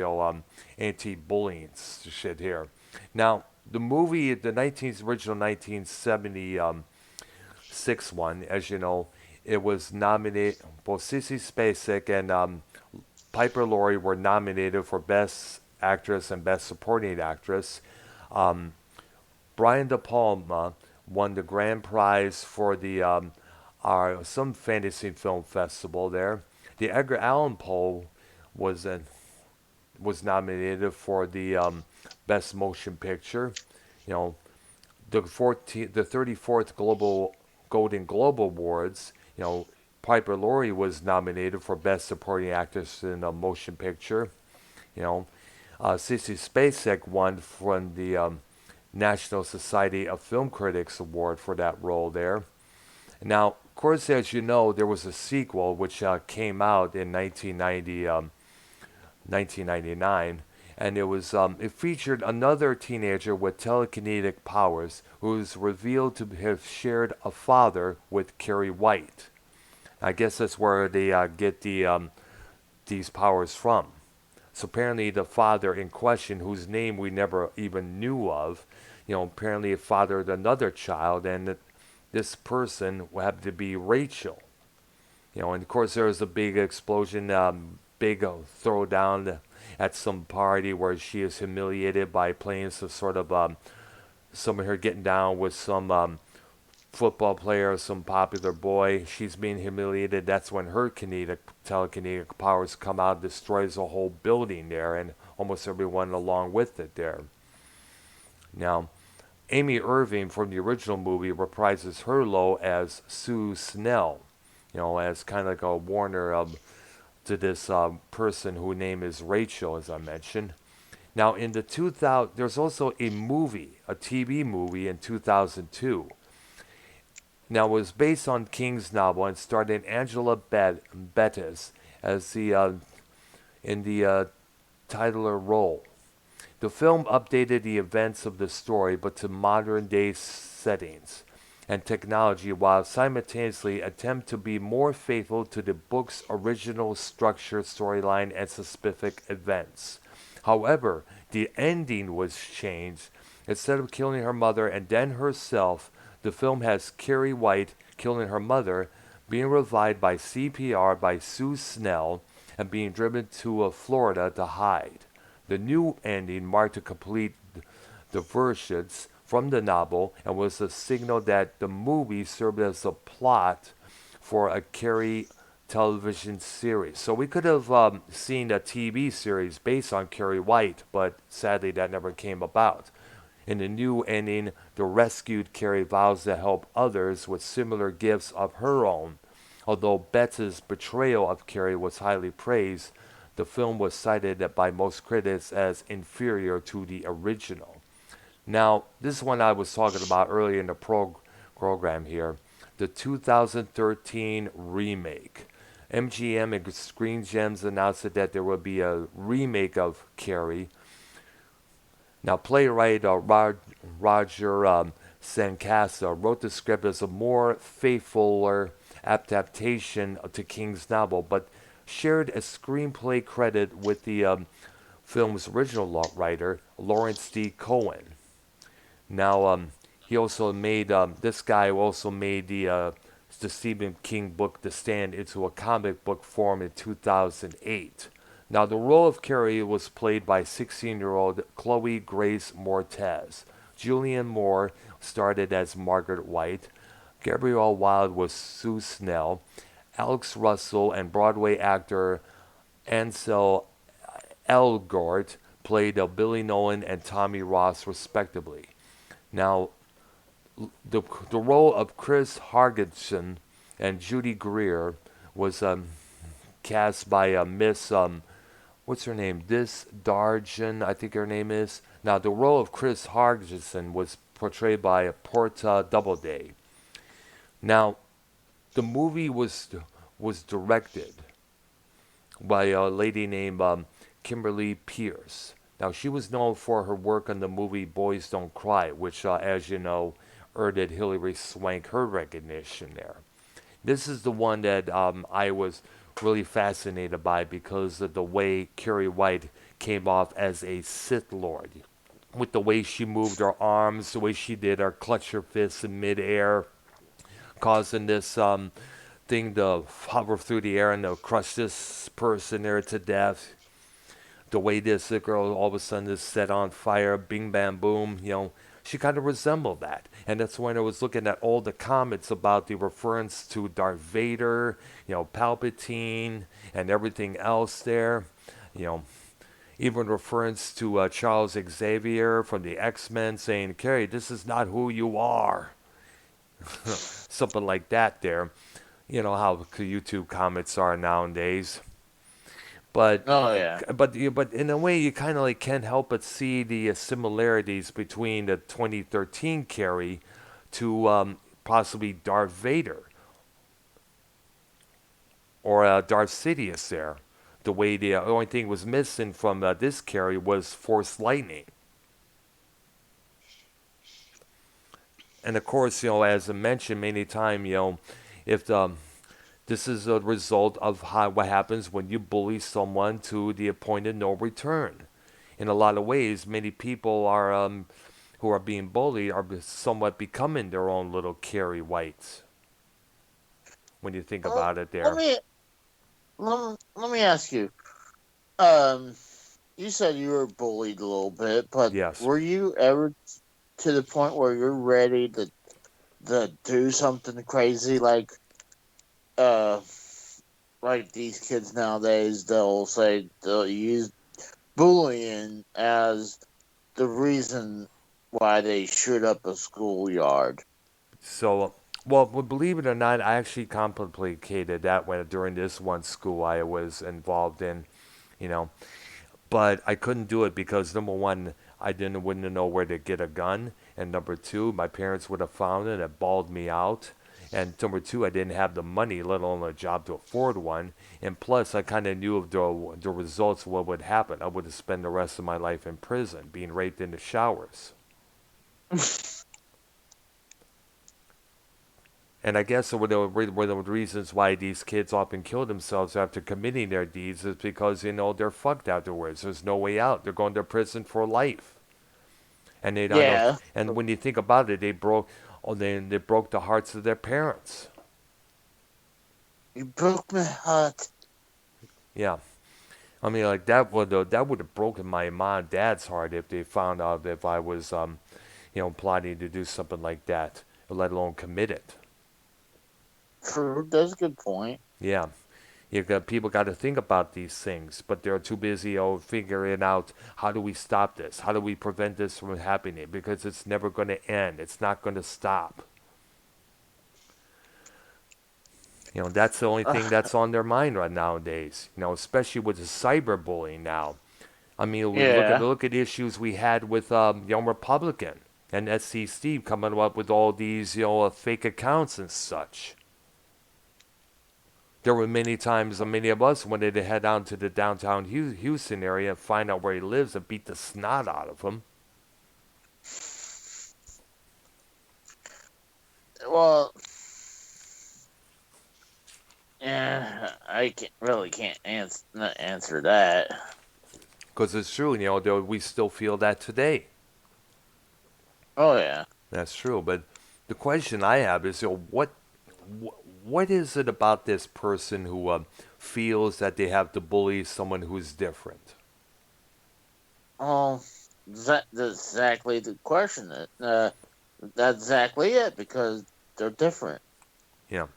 anti-bullying shit here. Now, the movie, the original 1976 one, as you know, it was nominated. Both Sissy Spacek and Piper Laurie were nominated for Best Actress and Best Supporting Actress. Um, Brian De Palma won the grand prize for the some fantasy film festival there. The Edgar Allan Poe was was nominated for the best motion picture. You know, the 34th Global Golden Globe Awards. You know, Piper Laurie was nominated for best supporting actress in a motion picture. You know, Sissy Spacek won from the National Society of Film Critics Award for that role there. Now, of course, as you know, there was a sequel which came out in 1999, and it featured another teenager with telekinetic powers who was revealed to have shared a father with Carrie White. I guess that's where they get these powers from. So apparently, the father in question, whose name we never even knew of, apparently fathered another child, and this person happened to be Rachel. And of course there was a big explosion, big throwdown at some party where she is humiliated by playing some sort of some of her getting down with some football player, some popular boy. She's being humiliated. That's when her telekinetic powers come out, destroys the whole building there, and almost everyone along with it there. Now, Amy Irving from the original movie reprises her role as Sue Snell, as kind of like a warner to this person whose name is Rachel, as I mentioned. Now, in the 2000, there's also a movie, a TV movie in 2002. Now, it was based on King's novel and starred in Angela Bettis as in the titular role. The film updated the events of the story, but to modern day settings and technology, while simultaneously attempt to be more faithful to the book's original structure, storyline, and specific events. However, the ending was changed. Instead of killing her mother and then herself, the film has Carrie White killing her mother, being revived by CPR by Sue Snell, and being driven to Florida to hide. The new ending marked a complete divergence from the novel and was a signal that the movie served as a plot for a Carrie television series. So we could have seen a TV series based on Carrie White, but sadly that never came about. In the new ending, the rescued Carrie vows to help others with similar gifts of her own. Although Betts' betrayal of Carrie was highly praised, the film was cited by most critics as inferior to the original. Now, this is one I was talking about earlier in the program here, the 2013 remake. MGM and Screen Gems announced that there would be a remake of Carrie. Now, playwright Roger Sancasa wrote the script as a more faithful adaptation to King's novel, but shared a screenplay credit with the film's original writer, Lawrence D. Cohen. Now, he also made, this guy also made the Stephen King book The Stand into a comic book form in 2008. Now, the role of Carrie was played by 16-year-old Chloe Grace Moretz. Julianne Moore started as Margaret White. Gabrielle Wilde was Sue Snell. Alex Russell and Broadway actor Ansel Elgort played Billy Nolan and Tommy Ross, respectively. Now, the role of Chris Hargensen and Judy Greer was cast by Miss, what's her name? This Darjan, I think her name is. Now, the role of Chris Hargensen was portrayed by Porta Doubleday. Now, the movie was directed by a lady named Kimberly Pierce. Now, she was known for her work on the movie Boys Don't Cry, which, as you know, earned Hilary Swank her recognition there. This is the one that I was really fascinated by because of the way Carrie White came off as a Sith Lord. With the way she moved her arms, the way she did her clutch her fists in midair, causing this thing to hover through the air and to crush this person there to death. The way this girl all of a sudden is set on fire, bing bam boom, she kind of resembled that. And that's when I was looking at all the comments about the reference to Darth Vader, Palpatine, and everything else there. You know, even reference to Charles Xavier from the X-Men saying, Carrie, this is not who you are. Something like that there. You know how YouTube comments are nowadays. But Oh yeah. but in a way you kind of like can't help but see the similarities between the 2013 Carrie to possibly Darth Vader or Darth Sidious there. The way the only thing was missing from this Carrie was Force Lightning. And of course, as I mentioned many times, if this is a result of what happens when you bully someone to the point of no return. In a lot of ways, many people are who are being bullied are somewhat becoming their own little Carrie Whites. When you think Well, about it, let there. me let me ask you. Um, you said you were bullied a little bit, but Yes. were you ever to the point where you're ready to do something crazy uh like these kids nowadays? They'll say they'll use bullying as the reason why they shoot up a schoolyard. So, well, believe it or not, I actually contemplated that when during this one school I was involved in, you know, but I couldn't do it because number one, I wouldn't know where to get a gun, and number two, my parents would have found it and bawled me out. And number two, I didn't have the money, let alone a job to afford one. And plus, I kind of knew of the results, what would happen. I would have spent the rest of my life in prison, being raped in the showers. And I guess one of the reasons why these kids often kill themselves after committing their deeds is because, they're fucked afterwards. There's no way out. They're going to prison for life. And they don't know. Yeah, And when you think about it, they broke the hearts of their parents. you broke my heart. Yeah. I mean, like that would have broken my mom and dad's heart if they found out if I was plotting to do something like that, let alone commit it. True, that's a good point. Yeah. People got to think about these things, but they're too busy figuring out how do we stop this? How do we prevent this from happening? Because it's never going to end. It's not going to stop. That's the only thing that's on their mind right nowadays. Especially with the cyberbullying now. I mean, we Yeah. look at issues we had with Young Republican and SC Steve coming up with all these fake accounts and such. There were many times, many of us wanted to head down to the downtown Houston area and find out where he lives and beat the snot out of him. Well, yeah, I can't answer that. Because it's true, we still feel that today. Oh yeah. That's true. But the question I have is, what is it about this person who feels that they have to bully someone who's different? Oh, that's exactly the question. That's exactly it because they're different. Yeah,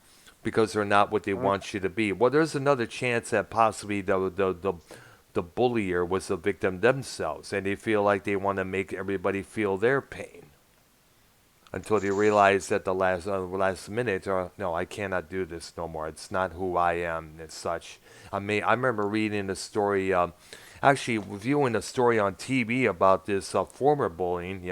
because they're not what they Mm. want you to be. Well, there's another chance that possibly the bullier was the victim themselves, and they feel like they want to make everybody feel their pain until they realize at the last minute, no, I cannot do this no more. It's not who I am and such. I remember reading a story. Actually, viewing a story on TV about this former bullying,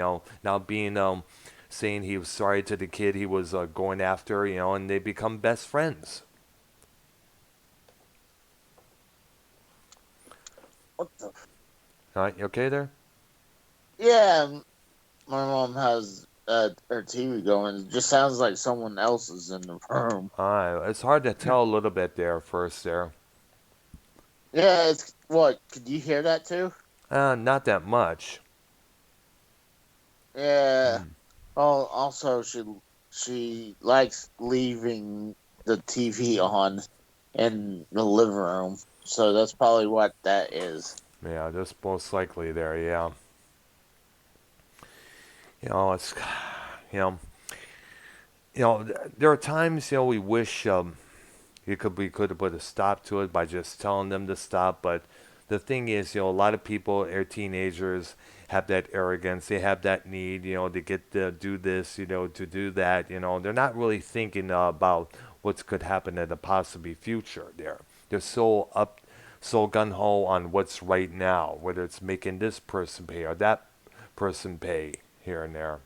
now being saying he was sorry to the kid he was going after, and they become best friends. What the? All right, you okay there? Yeah, my mom has. her TV going. It just sounds like someone else is in the room. It's hard to tell a little bit there first there. Yeah, it's what? Could you hear that too? Not that much. Yeah. Mm. Oh, also she likes leaving the TV on in the living room, so that's probably what that is. Yeah, just most likely there. Yeah. It's you know, there are times we wish we could have put a stop to it by just telling them to stop. But the thing is, a lot of people, their teenagers, have that arrogance. They have that need, to get to do this, to do that. They're not really thinking about what could happen in the possible future. They're so gun ho on what's right now, whether it's making this person pay or that person pay here and there.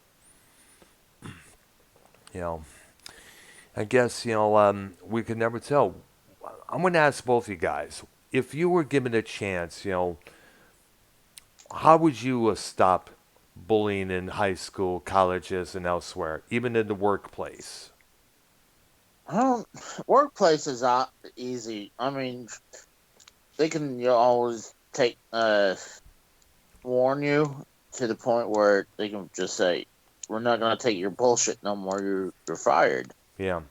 You know, I guess we could never tell. I'm going to ask both of you guys, if you were given a chance, how would you stop bullying in high school, colleges, and elsewhere, even in the workplace? Um, Workplace is easy. I mean, they can always take warn you to the point where they can just say, "We're not gonna take your bullshit no more. You're fired." Yeah,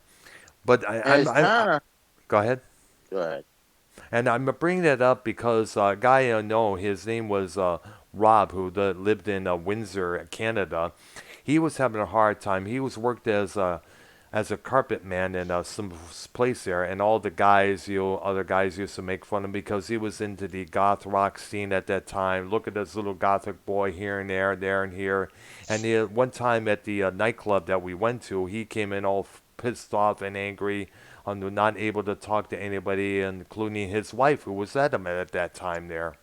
but And it's I kind of go ahead. good. And I'm bringing that up because a guy I know, his name was Rob, who lived in Windsor, Canada. He was having a hard time. He was worked as a carpet man in some place there, and all the guys, other guys used to make fun of him because he was into the goth rock scene at that time. Look at this little gothic boy here and there and here. And one time at the nightclub that we went to, he came in all pissed off and angry, not able to talk to anybody, including his wife, who was at him at that time there.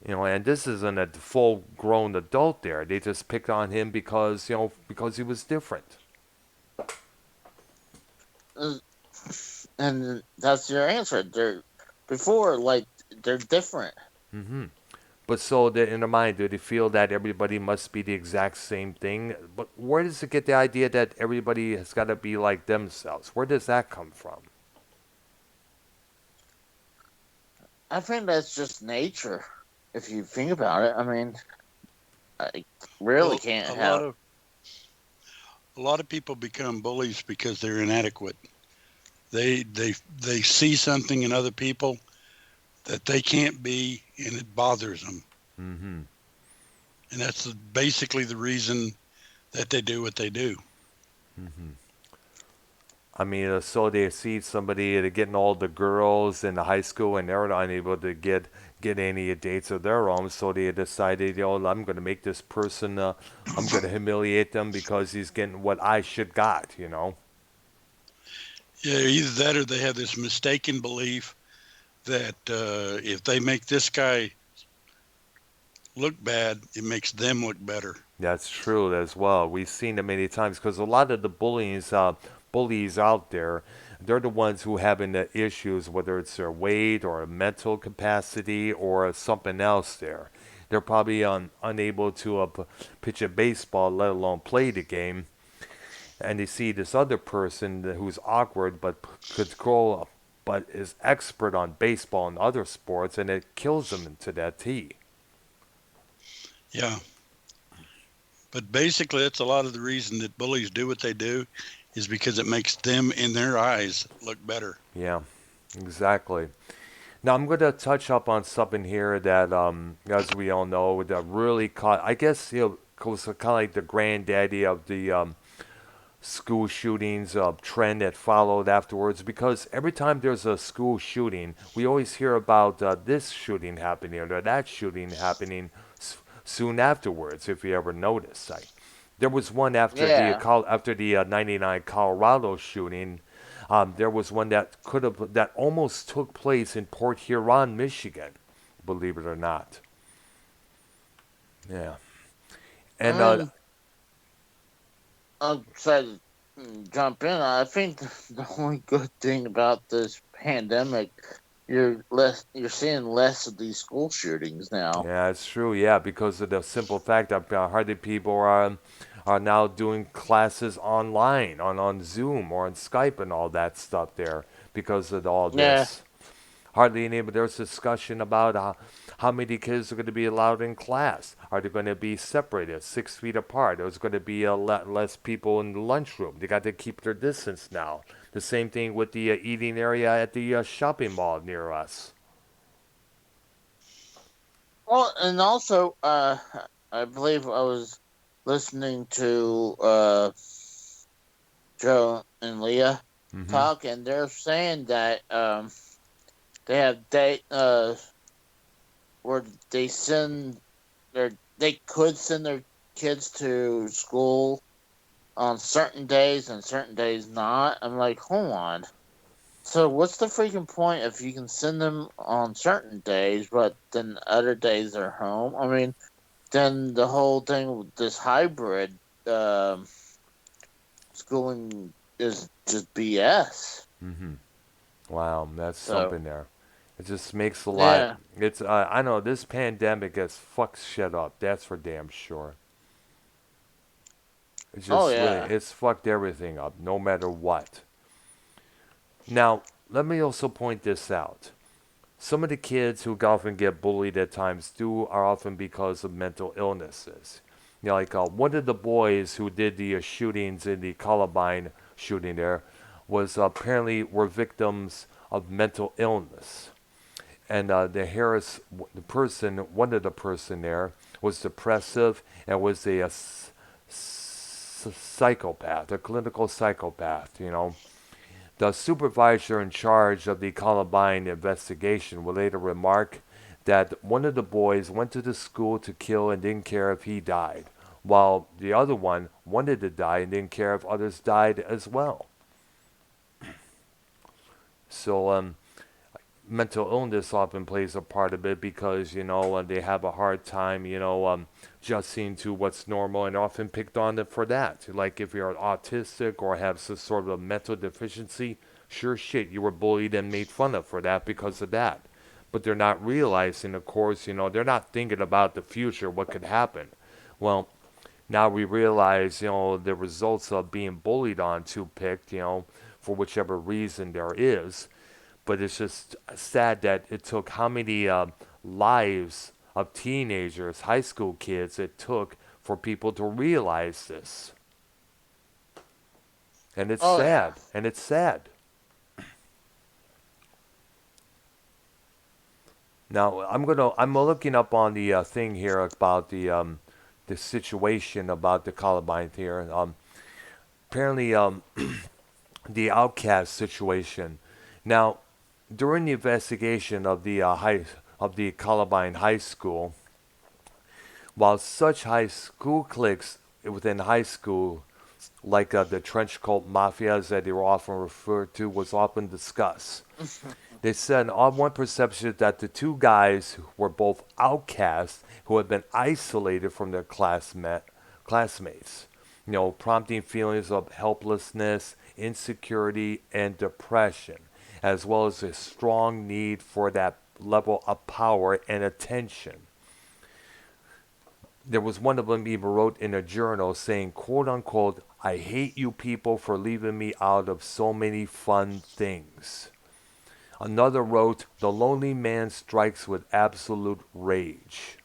And this isn't a full-grown adult there. They just picked on him because he was different. Uh, And that's your answer. They're different. Hmm. But so in their mind, do they feel that everybody must be the exact same thing? But where does it get the idea that everybody has got to be like themselves? Where does that come from? I think that's just nature. If you think about it, I mean, I really Well, can't have. a lot of people become bullies because they're inadequate. They see something in other people that they can't be, and it bothers them. Hmm. And that's basically the reason that they do what they do. Hmm. I mean, so they see somebody getting all the girls in the high school, and they're unable to get any dates of their own. So they decided, I'm going to make this person, I'm going to humiliate them because he's getting what I should got. Yeah, either that or they have this mistaken belief that if they make this guy look bad, it makes them look better. That's true as well. We've seen it many times because a lot of the bullies out there, they're the ones who having the issues, whether it's their weight or mental capacity or something else. They're probably unable to pitch a baseball, let alone play the game. And they see this other person who's awkward could grow up, but is expert on baseball and other sports, and it kills them to that T. Yeah, but basically, that's a lot of the reason that bullies do what they do is because it makes them, in their eyes, look better. Yeah, exactly. Now I'm going to touch up on something here that, as we all know, that really caught. I guess was kind of like the granddaddy of the school shootings trend that followed afterwards. Because every time there's a school shooting, we always hear about this shooting happening or that shooting happening soon afterwards. If you ever notice, there was one Yeah, after the '99 Colorado shooting. There was one that almost took place in Port Huron, Michigan. Believe it or not. Yeah. And I mean, I'll try to jump in. I think the only good thing about this pandemic, you're seeing less of these school shootings now. Yeah, it's true. Yeah, because of the simple fact that hardly people are now doing classes online on Zoom or on Skype and all that stuff there because of all Yeah. this. Hardly any, but there's discussion about how many kids are going to be allowed in class. Are they going to be separated 6 feet apart? There's going to be a lot less people in the lunchroom. They got to keep their distance now. The same thing with the eating area at the shopping mall near us. Well, and also, I believe I was listening to Joe and Leah Mm-hmm. talk, and they're saying that they have where they send they could send their kids to school on certain days and certain days not. I'm like, hold on. So what's the freaking point if you can send them on certain days, but then other days they're home? I mean, then the whole thing with this hybrid um, schooling is just BS. Mm-hmm. Wow, that's So something there. It just makes a lot. yeah, It's I know this pandemic has fucked shit up. That's for damn sure. It's oh just really yeah, it's fucked everything up, no matter what. Now, let me also point this out. Some of the kids who often get bullied at times do are often because of mental illnesses. You know, like one of the boys who did the shootings in the Columbine shooting there was apparently were victims of mental illness. And the Harris, the person, one of the person there was depressive and was psychopath, a clinical psychopath. You know, the supervisor in charge of the Columbine investigation will later remark that one of the boys went to the school to kill and didn't care if he died, while the other one wanted to die and didn't care if others died as well. So, mental illness often plays a part of it because they have a hard time adjusting to what's normal and often picked on them for that. Like if you're autistic or have some sort of a mental deficiency, sure shit, you were bullied and made fun of for that because of that. But they're not realizing, of course, they're not thinking about the future, what could happen. Well, now we realize the results of being bullied on to picked for whichever reason there is. But it's just sad that it took how many lives of teenagers, high school kids, it took for people to realize this. And it's oh yeah. sad. And it's sad. Now I'm looking up on the thing here about the situation about the Columbine here. Apparently the outcast situation. Now during the investigation of the Columbine High School, while such high school cliques within high school, like the trench coat mafias that they were often referred to, was often discussed. They said on one perception that the two guys were both outcasts who had been isolated from their classmates, prompting feelings of helplessness, insecurity, and depression, as well as a strong need for that level of power and attention. There was one of them even wrote in a journal saying, quote unquote, "I hate you people for leaving me out of so many fun things." Another wrote, "The lonely man strikes with absolute rage."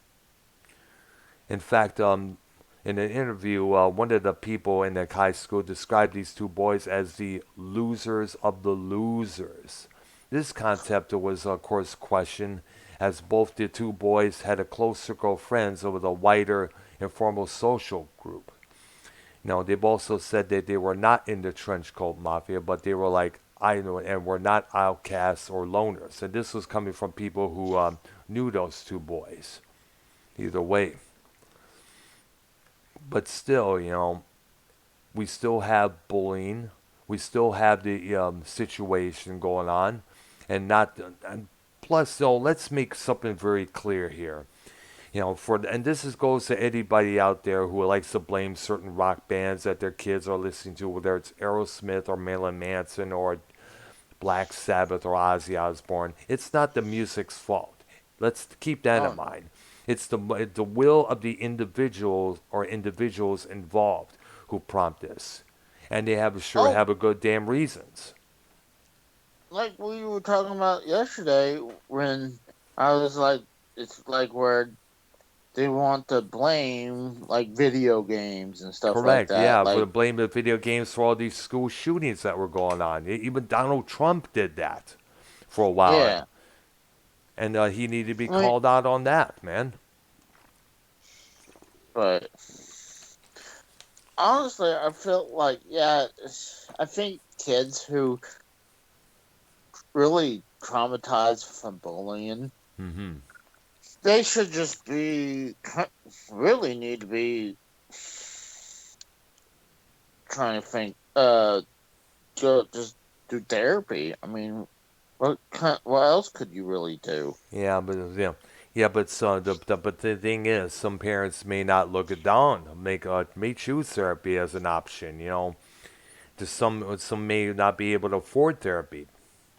In fact, in an interview, one of the people in the high school described these two boys as the losers of the losers. This concept was, of course, questioned as both the two boys had a close circle of friends over the wider informal social group. Now, they've also said that they were not in the trench coat mafia, but they were like, I know, and were not outcasts or loners. And this was coming from people who knew those two boys. Either way. But still, we still have bullying. We still have the situation going on. And not, and plus, though, let's make something very clear here. And this goes to anybody out there who likes to blame certain rock bands that their kids are listening to, whether it's Aerosmith or Marilyn Manson or Black Sabbath or Ozzy Osbourne. It's not the music's fault. Let's keep that Oh in no. mind. It's the will of the individuals or individuals involved who prompt this, and they have sure Oh, have a good damn reasons. like we were talking about yesterday when I was like, it's like where they want to blame like video games and stuff like Correct. that. Yeah, for Like, the blame the video games for all these school shootings that were going on. Even Donald Trump did that for a while, yeah. and he needed to be I mean, called out on that, man. but honestly, I feel like yeah, I think kids who really traumatized from bullying, Hmm. they should just be really need to be trying to think. Go just do therapy. I mean, what else could you really do? Yeah, but yeah, but so but the thing is, some parents may not look it down, may choose therapy as an option. To some may not be able to afford therapy.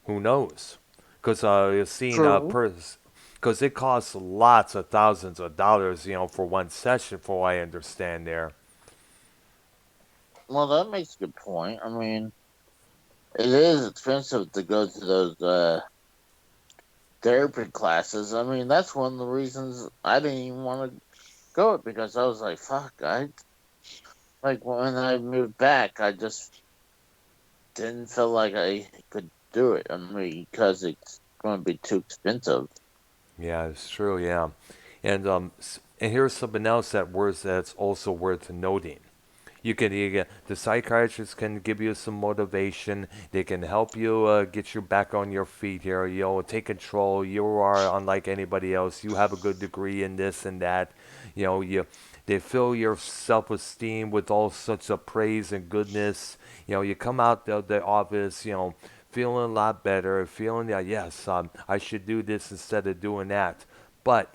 Who knows? Because you're seeing True. because it costs lots of thousands of dollars, for one session, for what I understand there. Well, that makes a good point. I mean, it is expensive to go to those therapy classes. I mean, that's one of the reasons I didn't even want to go it because I was like, fuck, I like when I moved back, I just didn't feel like I could do it. I mean, because it's going to be too expensive. Yeah, it's true. Yeah, and here's something else that's also worth noting. The psychiatrist can give you some motivation. They can help you get you back on your feet here. Take control. You are unlike anybody else. You have a good degree in this and that. They fill your self-esteem with all sorts of praise and goodness. You come out the office, feeling a lot better, feeling that yes, I should do this instead of doing that. But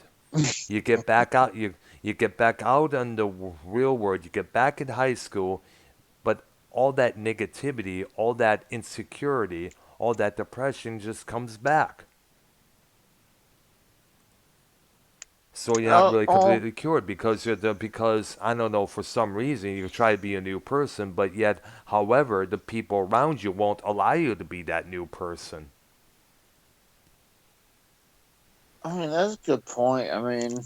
you get back out. You get back out on the real world. You get back in high school, but all that negativity, all that insecurity, all that depression just comes back. So you're not Oh, really oh, completely cured because I don't know, for some reason you try to be a new person, but yet, however, the people around you won't allow you to be that new person. I mean, that's a good point. I mean,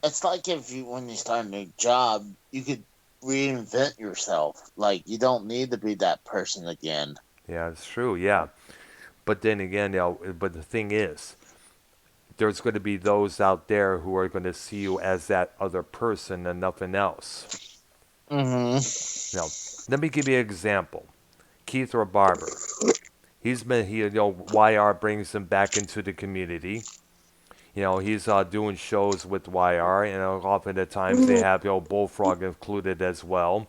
it's like if you when you start a new job, you could reinvent yourself. Like you don't need to be that person again. Yeah, it's true. Yeah, but then again, but the thing is, there's going to be those out there who are going to see you as that other person and nothing else. Mm-hmm. Now, let me give you an example. Keith or Barber. YR brings him back into the community. He's doing shows with YR, often at times they have, Bullfrog included as well.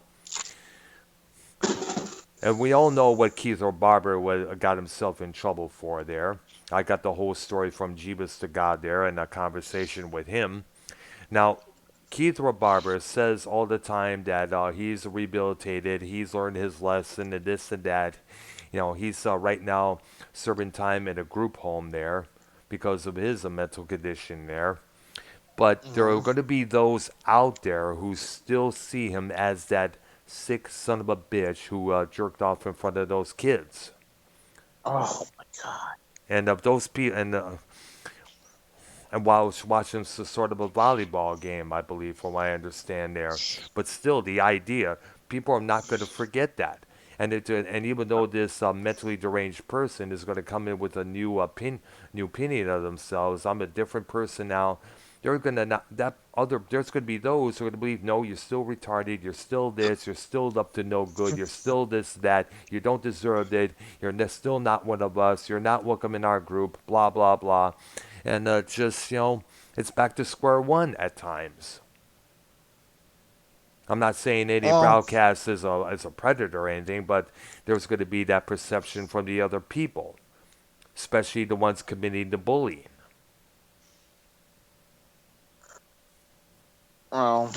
And we all know what Keith or Barber got himself in trouble for there. I got the whole story from Jeebus to God there and a conversation with him. Now, Keith Barber says all the time that he's rehabilitated, he's learned his lesson, and this and that. He's right now serving time in a group home there because of his mental condition there. But there are Mm-hmm. going to be those out there who still see him as that sick son of a bitch who jerked off in front of those kids. Oh my god. And of those people, and while I was watching sort of a volleyball game, I believe, from what I understand there. But still, the idea, people are not going to forget that. And even though this mentally deranged person is going to come in with a new opinion of themselves, I'm a different person now. They're going to not that other. There's going to be those who are going to believe, no, you're still retarded. You're still this. You're still up to no good. You're still this that. You don't deserve it. You're still not one of us. You're not welcome in our group. Blah blah blah, and just it's back to square one at times. I'm not saying Eddie Well, Broadcast is a predator or anything, but there's going to be that perception from the other people, especially the ones committing the bullying. well.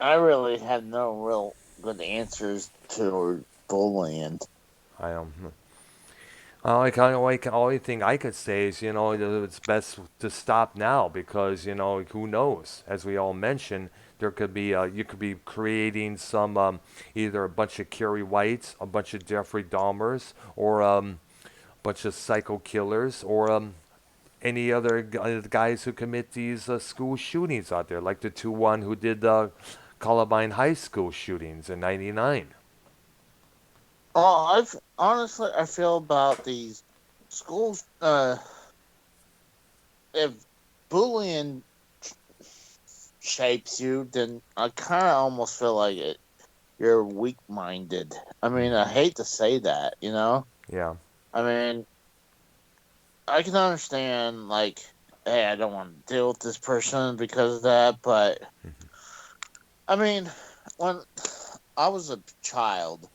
I really have no real good answers to bullying. I only thing I could say is, it's best to stop now because, who knows? As we all mentioned, there could be, you could be creating some, either a bunch of Carrie Whites, a bunch of Jeffrey Dahmers, or a bunch of psycho killers, or any other guys who commit these school shootings out there, like the 2-1 who did the Columbine High School shootings in '99. Oh, I've honestly I feel about these schools. If bullying shapes you, then I kind of almost feel like you're weak minded. I mean, I Hmm. hate to say that, you know. Yeah. I mean, I can understand like, hey, I don't want to deal with this person because of that, but Hmm. I mean, when I was a child,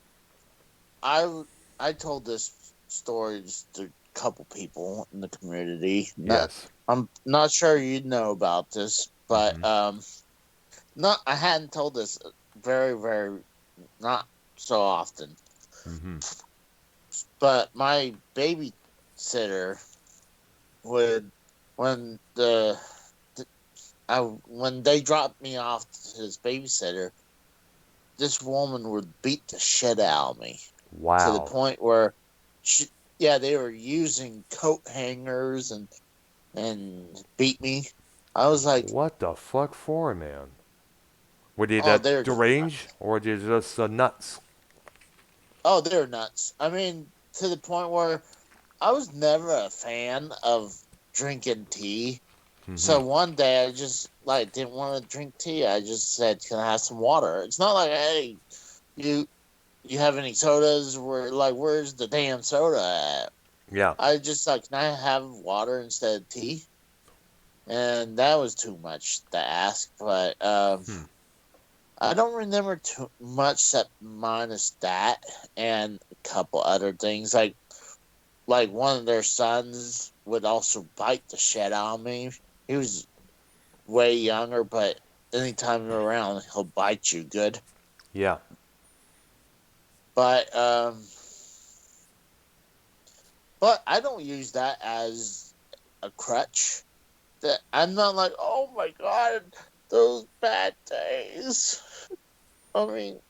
I I told this story just to a couple people in the community. Not, Yes. I'm not sure you know about this, but Hmm. not I hadn't told this very not so often. Hmm. But my babysitter would when when they dropped me off to his babysitter, this woman would beat the shit out of me to the Wow. point where she, yeah, they were using coat hangers and beat me. I was like, What the fuck for, man? Were they oh, that they're just deranged or were they just nuts? oh, they're nuts. I mean, to the point where I was never a fan of drinking tea. Hmm. So one day I just like didn't want to drink tea. I just said, "Can I have some water?" It's not like, "Hey, you you have any sodas?" Where like, where's the damn soda at? Yeah. I just like, "Can I have water instead of tea?" And that was too much to ask. But Hmm. I don't remember too much except minus that and a couple other things. Like one of their sons would also bite the shit out of me. He was way younger, but anytime you're around, he'll bite you good. Yeah. But but I don't use that as a crutch. That I'm not like, oh my god, those bad days. I mean,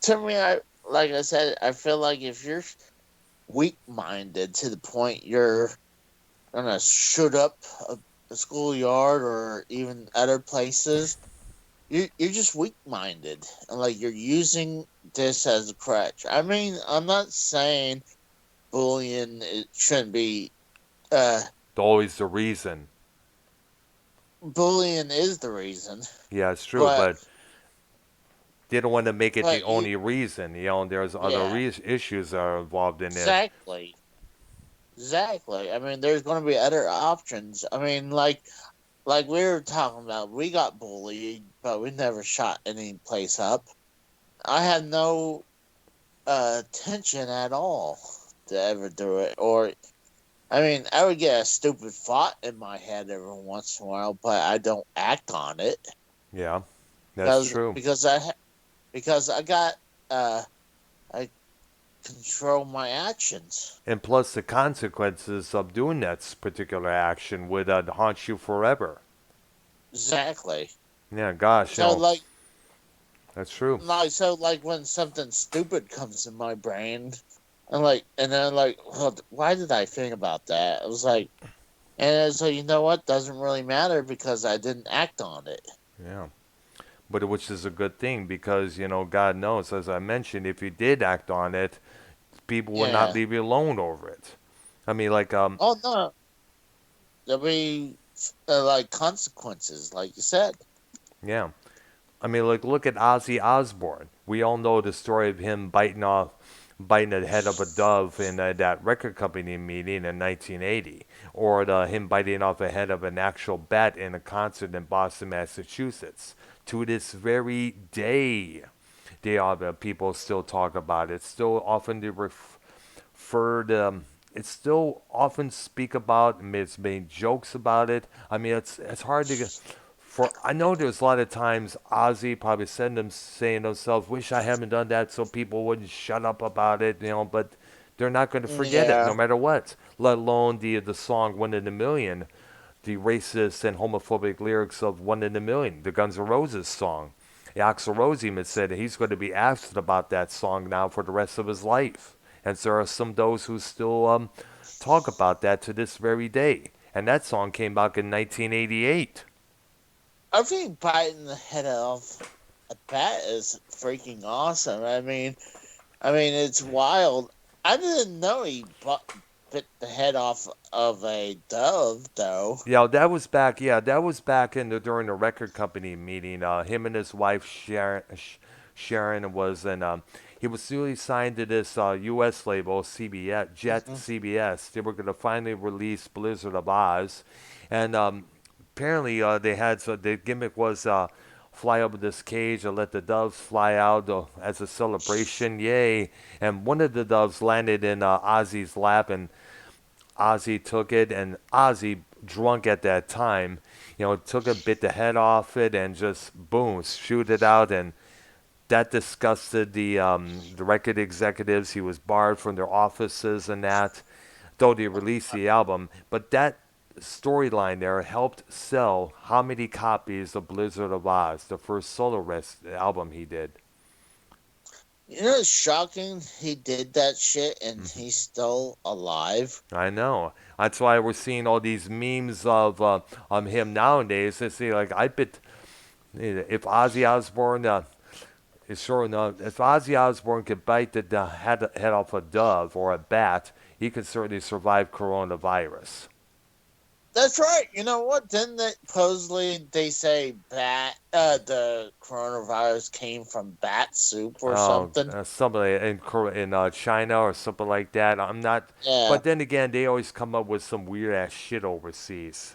to me, I like I said, I feel like if you're weak minded to the point you're gonna shoot up a schoolyard or even other places, you're just weak minded and like you're using this as a crutch. I mean, I'm not saying bullying it shouldn't be. Uh, Always the reason. Bullying is the reason, Yeah, it's true, but but they don't want to make it the you only reason. There's other yeah, issues that are involved in it. exactly, exactly. I mean, there's going to be other options. I mean, like we were talking about, we got bullied, but we never shot any place up. I had no tension at all to ever do it, or I mean, I would get a stupid thought in my head every once in a while, but I don't act on it Yeah, that's because true. because I because I got I control my actions. And plus, the consequences of doing that particular action would haunt you forever. Exactly. Yeah, gosh, So that's true. like when something stupid comes in my brain, and then like, well, why did I think about that? I was like, and so you know what? Doesn't really matter because I didn't act on it. Yeah. But which is a good thing because, God knows, as I mentioned, if you did act on it, people would not Yeah. leave you alone over it. I mean, like, Oh no, there'll be like consequences, like you said. yeah. I mean, like, look at Ozzy Osbourne. We all know the story of him biting the head of a dove in that record company meeting in 1980, or him biting off the head of an actual bat in a concert in Boston, Massachusetts. To this very day, people still talk about it. Still often referred. It's still often speak about. It's made jokes about it. I mean, it's hard to for I know there's a lot of times Ozzy probably saying to themselves, "Wish I hadn't done that, so people wouldn't shut up about it," but they're not going to forget it no Yeah. matter what. Let alone the song "One in a Million," the racist and homophobic lyrics of "One in a Million," the Guns N' Roses song. Axl Rose even said he's going to be asked about that song now for the rest of his life. And there are some those who still talk about that to this very day. And that song came out in 1988. I think biting the head off a bat is freaking awesome. I mean, it's wild. I didn't know he bit the head off of a dove, though. Yeah, that was back. Yeah, that was back during the record company meeting. Him and his wife Sharon was, and he was newly signed to this U.S. label, CBS, Jet Mhm. CBS. They were going to finally release Blizzard of Oz, and apparently they had, so the gimmick was fly over this cage and let the doves fly out as a celebration. Yay! And one of the doves landed in Ozzy's lap, and Ozzy took it, and Ozzy, drunk at that time, took it, bit the head off it, and just boom, shoot it out, and that disgusted the record executives. He was barred from their offices and that, though they released the album. But that storyline there helped sell how many copies of Blizzard of Oz, the first solo rest album he did. You know, it's shocking he did that shit and Hmm. he's still alive. I know. That's why we're seeing all these memes of him nowadays. They say like, I bet if Ozzy Osbourne is sure enough, if Ozzy Osbourne could bite the head off a dove or a bat, he could certainly survive coronavirus. That's right. You know what? Didn't they supposedly they say the coronavirus came from bat soup or Oh, something? somebody in China or something like that. I'm not. Yeah. But then again, they always come up with some weird ass shit overseas.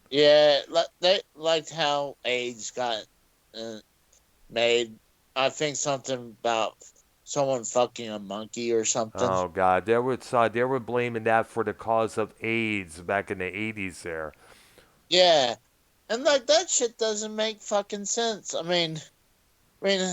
Yeah, they liked how AIDS got uh, made. I think something about someone fucking a monkey or something. Oh God, they were blaming that for the cause of AIDS back in the 80s there. Yeah, and like that shit doesn't make fucking sense. I mean, maybe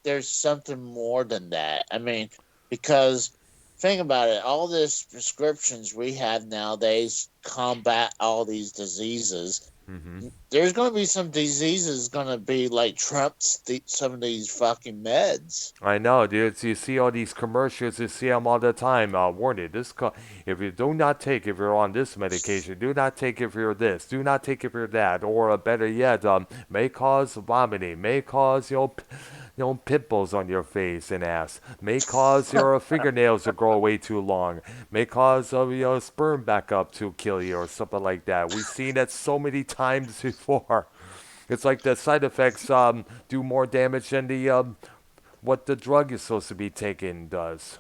there's something more than that. I mean, because think about it, all these prescriptions we have nowadays combat all these diseases. Hmm. There's going to be some diseases going to be like some of these fucking meds. I know, dude. You see all these commercials. You see them all the time. Warning: if you do not take, if you're on this medication, do not take if you're this. Do not take if you're that. Or better yet, may cause vomiting. May cause pimples on your face and ass. May cause your fingernails to grow way too long. May cause sperm back up to kill you or something like that. We've seen that so many times before. It's like the side effects do more damage than the what the drug is supposed to be taking does.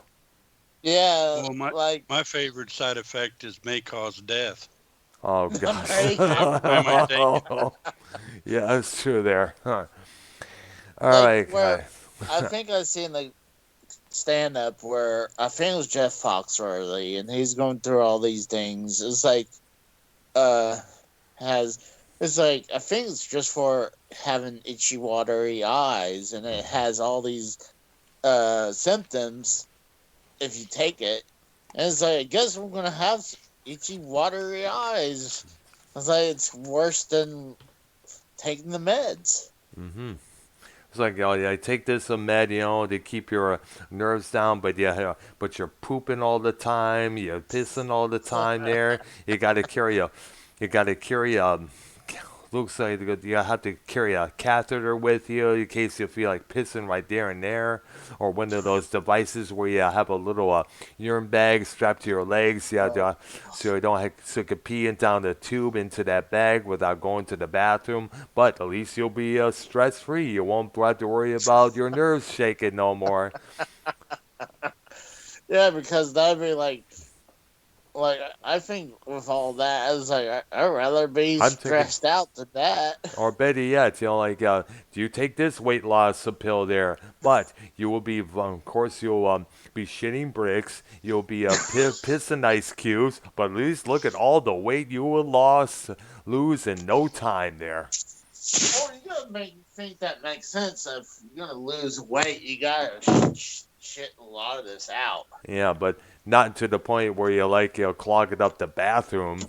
Yeah, Well, my like my favorite side effect is may cause death. Oh there you go. I might take it. gosh. Yeah, that's true there. Huh. All Like right, where guy. I think I seen like stand up where I think it was Jeff Foxworthy and he's going through all these things. It's like uh has it's like I think it's just for having itchy watery eyes and it has all these symptoms if you take it. And it's like I guess I'm gonna have itchy watery eyes. It's like it's worse than taking the meds. Mm-hmm. It's like, yeah, take this med, to keep your nerves down, but yeah, but you're pooping all the time, you're pissing all the time. There, you got to carry a, you got to carry a. Looks like you have to carry a catheter with you in case you feel like pissing right there and there, or one of those devices where you have a little urine bag strapped to your legs. You have to, so you don't have, so you can pee in down the tube into that bag without going to the bathroom. But at least you'll be stress free. You won't have to worry about your nerves shaking no more. Yeah, because that'd be like like I think with all that, I was like, I'd rather be I'm taking, stressed out than that. or better yet, like, do you take this weight loss pill there? But you will be, of course, you'll be shitting bricks. You'll be pissing ice cubes. But at least look at all the weight you will lose in no time there. Or you gotta think that makes sense. If you're gonna lose weight, you gotta shit a lot of this out. Yeah, but not to the point where you like clogging up the bathroom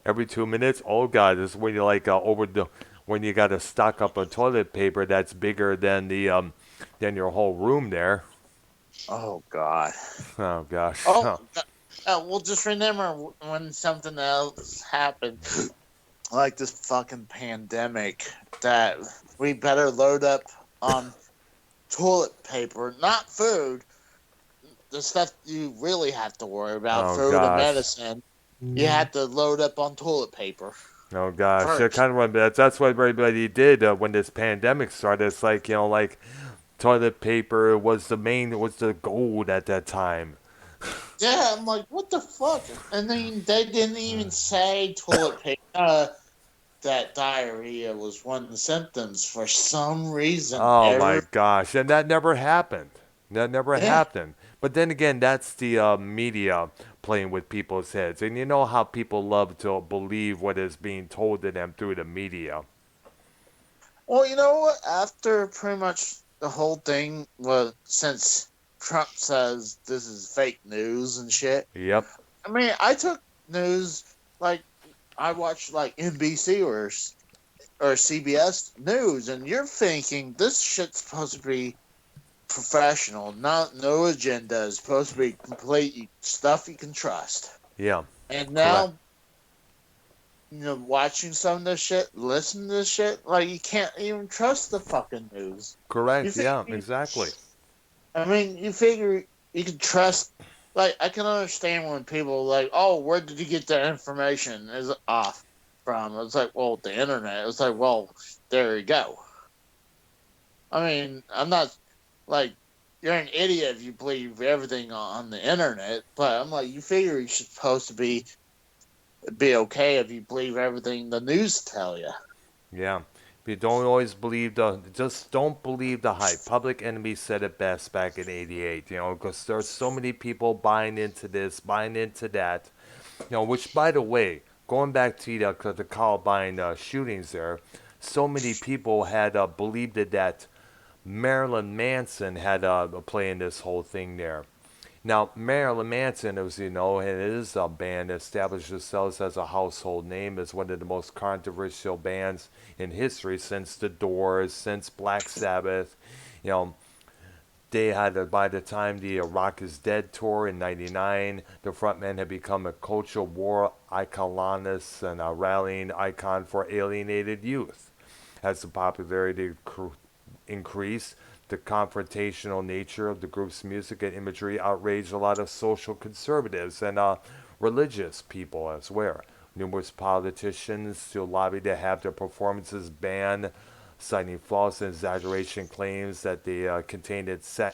every 2 minutes. Oh God, this is when you like when you got to stock up on toilet paper that's bigger than your whole room there. Oh God. Oh gosh. Oh, well, just remember when something else happened, like this fucking pandemic, that we better load up on toilet paper, not food. The stuff you really have to worry about, Oh food and gosh. medicine, you have to load up on toilet paper Oh gosh. Yeah, first. kind of. That's what everybody did when this pandemic started. It's like like toilet paper was the gold at that time. Yeah, I'm like, what the fuck? And then they didn't even say toilet paper. That diarrhea was one of the symptoms for some reason. Oh my gosh, and that never happened. That never Yeah. happened. But then again, that's the media playing with people's heads. And you know how people love to believe what is being told to them through the media. Well, you know what? After pretty much the whole thing was since Trump says this is fake news and shit. Yep. I mean, I took news like I watched like NBC or CBS News, and you're thinking this shit's supposed to be professional, not no agenda. It's supposed to be complete stuff you can trust. Yeah. And Correct. now, watching some of this shit, listening to this shit, like you can't even trust the fucking news. You Correct. think? Yeah, exactly. I mean, you figure you can trust. Like, I can understand when people are like, "Oh, where did you get that information?" Is off from. It's like, well, the internet. It's like, well, there you go. I mean, I'm not like you're an idiot if you believe everything on the internet, but I'm like, you figure you're supposed to be okay if you believe everything the news tell you. Yeah. But don't always believe just don't believe the hype. Public Enemy said it best back in '88, because there's so many people buying into this, buying into that. Which, by the way, going back to the Columbine shootings there, so many people had believed that Marilyn Manson had a play in this whole thing there. Now, Marilyn Manson, as you know, and it is a band that established themselves as a household name, as one of the most controversial bands in history since The Doors, since Black Sabbath. You know, they had, by the time the Rock is Dead tour in '99, the frontman had become a cultural war iconist and a rallying icon for alienated youth. As the popularity increased, the confrontational nature of the group's music and imagery outraged a lot of social conservatives and religious people as well. Numerous politicians still lobbied to have their performances banned, citing false and exaggeration claims that they contained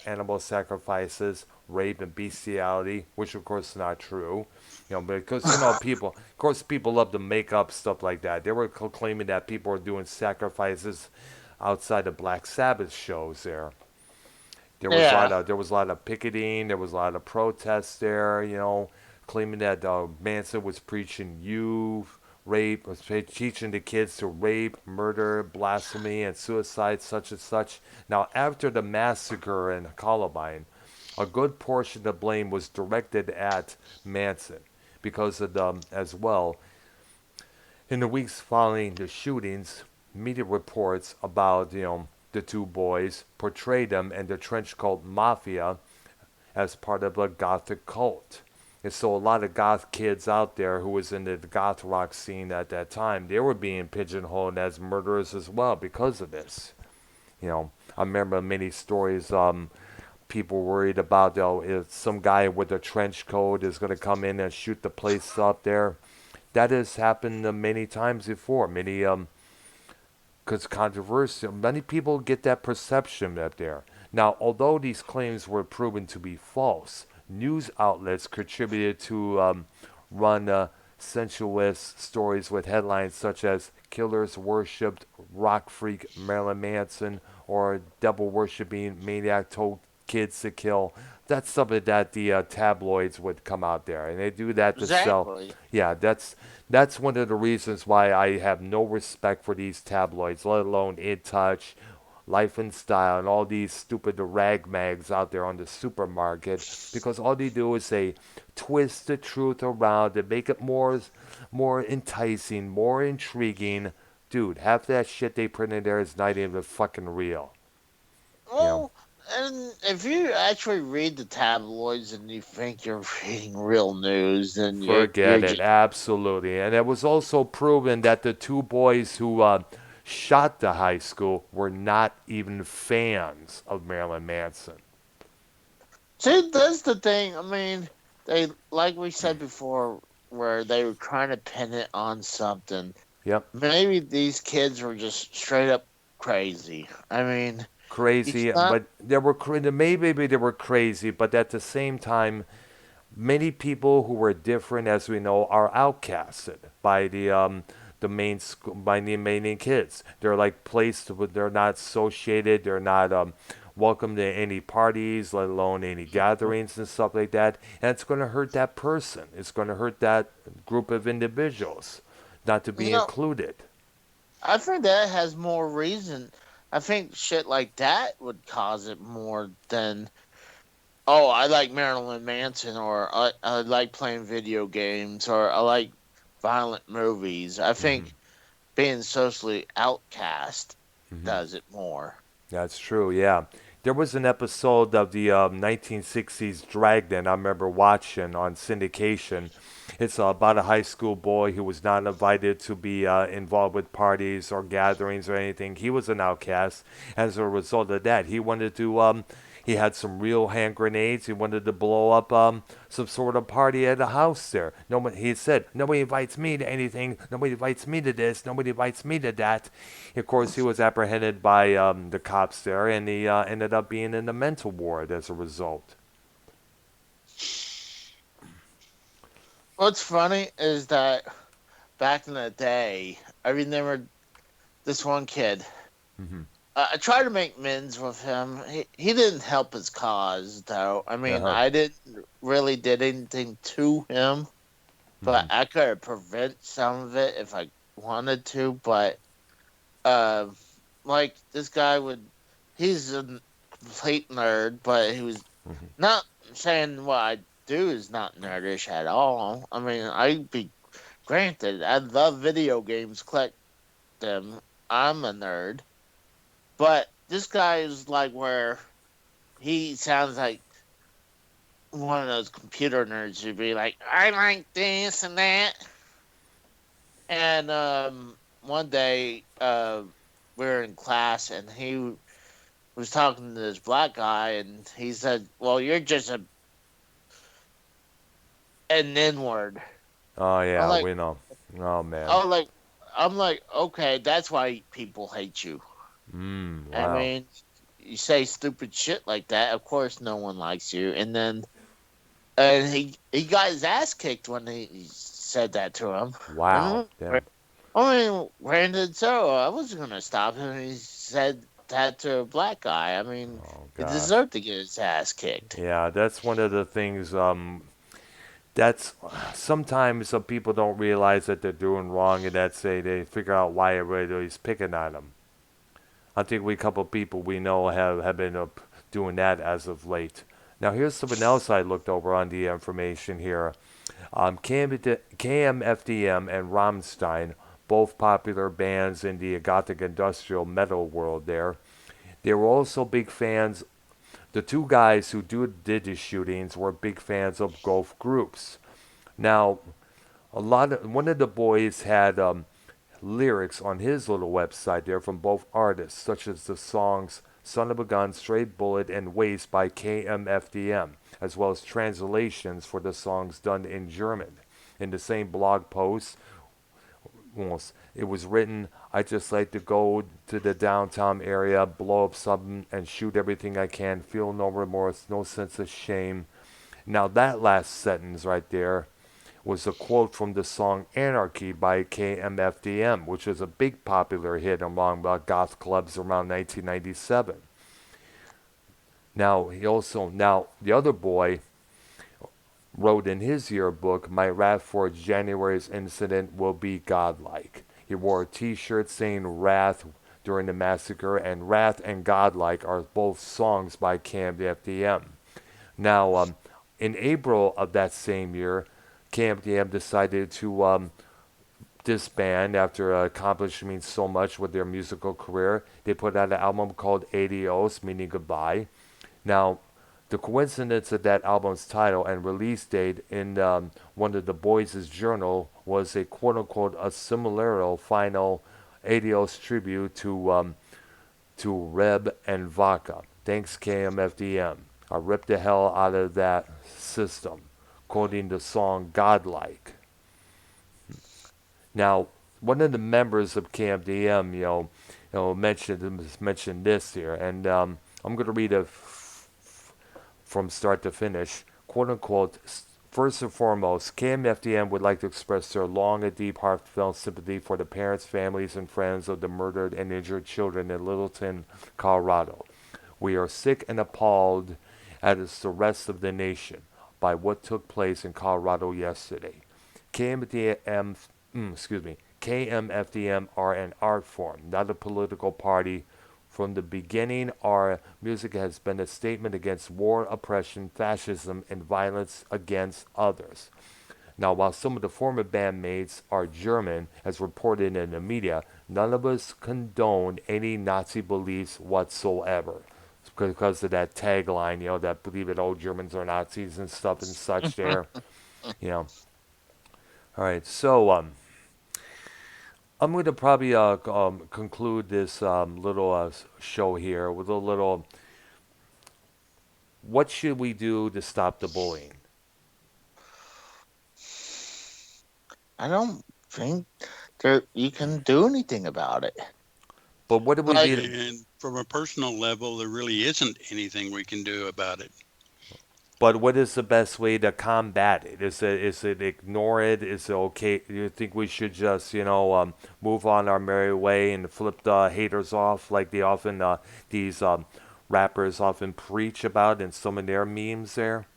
animal sacrifices, rape, and bestiality, which of course is not true. Because people, of course, people love to make up stuff like that. They were claiming that people were doing sacrifices outside of Black Sabbath shows there. Yeah, There was a lot of picketing, there was a lot of protests there, claiming that Manson was preaching rape, was teaching the kids to rape, murder, blasphemy, and suicide, such and such. Now, after the massacre in Columbine, a good portion of the blame was directed at Manson because of as well. In the weeks following the shootings, media reports about the two boys portrayed them and the trench coat mafia as part of a gothic cult. And so a lot of goth kids out there who was in the goth rock scene at that time, they were being pigeonholed as murderers as well because of this. I remember many stories. People worried about if some guy with a trench coat is going to come in and shoot the place up there. That has happened many times before. Because controversial, many people get that perception up there. Now, although these claims were proven to be false, news outlets contributed to run sensuous stories with headlines such as "Killers Worshipped Rock Freak Marilyn Manson" or "Devil Worshipping Maniac Told Kids to Kill." That's something that the tabloids would come out there, and they do that to sell. Exactly. Yeah, that's one of the reasons why I have no respect for these tabloids, let alone In Touch, Life and Style, and all these stupid rag mags out there on the supermarket, because all they do is they twist the truth around and make it more enticing, more intriguing. Dude, half that shit they print in there is not even fucking real. You know, Well, and if you actually read the tabloids and you think you're reading real news, then you're forget it, just absolutely. And it was also proven that the two boys who shot the high school were not even fans of Marilyn Manson. see. That's the thing. I mean, they like we said before, where they were trying to pin it on something. Yep. Maybe these kids were just straight up crazy. I mean, you Crazy, cannot. but maybe they were crazy, but at the same time, many people who were different, as we know, are outcasted by the main school, by the main kids. They're like placed, they're not associated, they're not welcome to any parties, let alone any gatherings and stuff like that. And it's going to hurt that person. It's going to hurt that group of individuals not to be No, included. I think that has more reason. I think shit like that would cause it more than, oh, I like Marilyn Manson, or I like playing video games, or I like violent movies. I Hmm. think being socially outcast Hmm. does it more. That's true, yeah. There was an episode of the 1960s Dragnet I remember watching on syndication. It's about a high school boy who was not invited to be involved with parties or gatherings or anything. He was an outcast. As a result of that, he had some real hand grenades. He wanted to blow up some sort of party at a house there. Nobody, he said, nobody invites me to anything. Nobody invites me to this. Nobody invites me to that. Of course, he was apprehended by the cops there, and he ended up being in the mental ward as a result. What's funny is that back in the day, I remember this one kid. Hmm. I tried to make amends with him. He didn't help his cause, though. I mean, Uh-huh. I didn't really did anything to him, but Hmm. I could have prevent some of it if I wanted to. But uh, like this guy would, he's a complete nerd, but he was Hmm. not saying what I do is not nerdish at all. I mean, I'd be granted, I love video games, collect them. I'm a nerd, but this guy is like where he sounds like one of those computer nerds who'd be like, I like this and that. And one day, we were in class, and he was talking to this black guy, and he said, "Well, you're just an N word." Oh I'm yeah, like, we know. Oh man. I'm like, I'm like, okay, that's why people hate you. I Wow. mean, you say stupid shit like that, of course, no one likes you. And then, and he got his ass kicked when he said that to him. Wow. And Damn. I mean, granted, so I wasn't gonna stop him. He said that to a black guy. I mean, Oh he gosh. deserved to get his ass kicked. Yeah, that's one of the things. That's sometimes some people don't realize that they're doing wrong, and that's they figure out why everybody's picking on them. I think we a couple of people we know have been up doing that as of late. Now here's something else I looked over on the information here. KMFDM and Rammstein, both popular bands in the gothic industrial metal world there, they were also big fans. The two guys who did the shootings were big fans of both groups. Now, one of the boys had lyrics on his little website there from both artists, such as the songs Son of a Gun, Straight Bullet, and Waste by KMFDM, as well as translations for the songs done in German. In the same blog post, It was written, I just like to go to the downtown area, blow up something, and shoot everything I can, feel no remorse, no sense of shame. Now, that last sentence right there was a quote from the song Anarchy by KMFDM, which was a big popular hit among goth clubs around 1997. Now, the other boy wrote in his yearbook, my wrath for January's incident will be godlike. He wore a t-shirt saying wrath during the massacre, and wrath and godlike are both songs by Camp FDM. Now, in April of that same year, Camp DM decided to disband after accomplishing so much with their musical career. They put out an album called Adios, meaning goodbye. Now, the coincidence of that album's title and release date in one of the boys' journal was a quote-unquote a similar final Adios tribute to Reb and Vodka. Thanks KMFDM. I ripped the hell out of that system, quoting the song Godlike. Now, one of the members of KMDM, mentioned this here, and I'm going to read it from start to finish. Quote unquote, first and foremost, KMFDM would like to express their long and deep heartfelt sympathy for the parents, families, and friends of the murdered and injured children in Littleton, Colorado. We are sick and appalled, as the rest of the nation, by what took place in Colorado yesterday. KMDM, KMFDM are an art form, not a political party. From the beginning, our music has been a statement against war, oppression, fascism, and violence against others. Now, while some of the former bandmates are German, as reported in the media, none of us condone any Nazi beliefs whatsoever. Because of that tagline, that believe that all Germans are Nazis and stuff and such there. you know. All right, so I'm going to probably conclude this little show here with a little. What should we do to stop the bullying? I don't think that you can do anything about it. But what do we Like, do? And from a personal level, there really isn't anything we can do about it. But what is the best way to combat it? Is it ignore it? Is it okay? Do you think we should just move on our merry way and flip the haters off like they often these rappers often preach about in some of their memes there?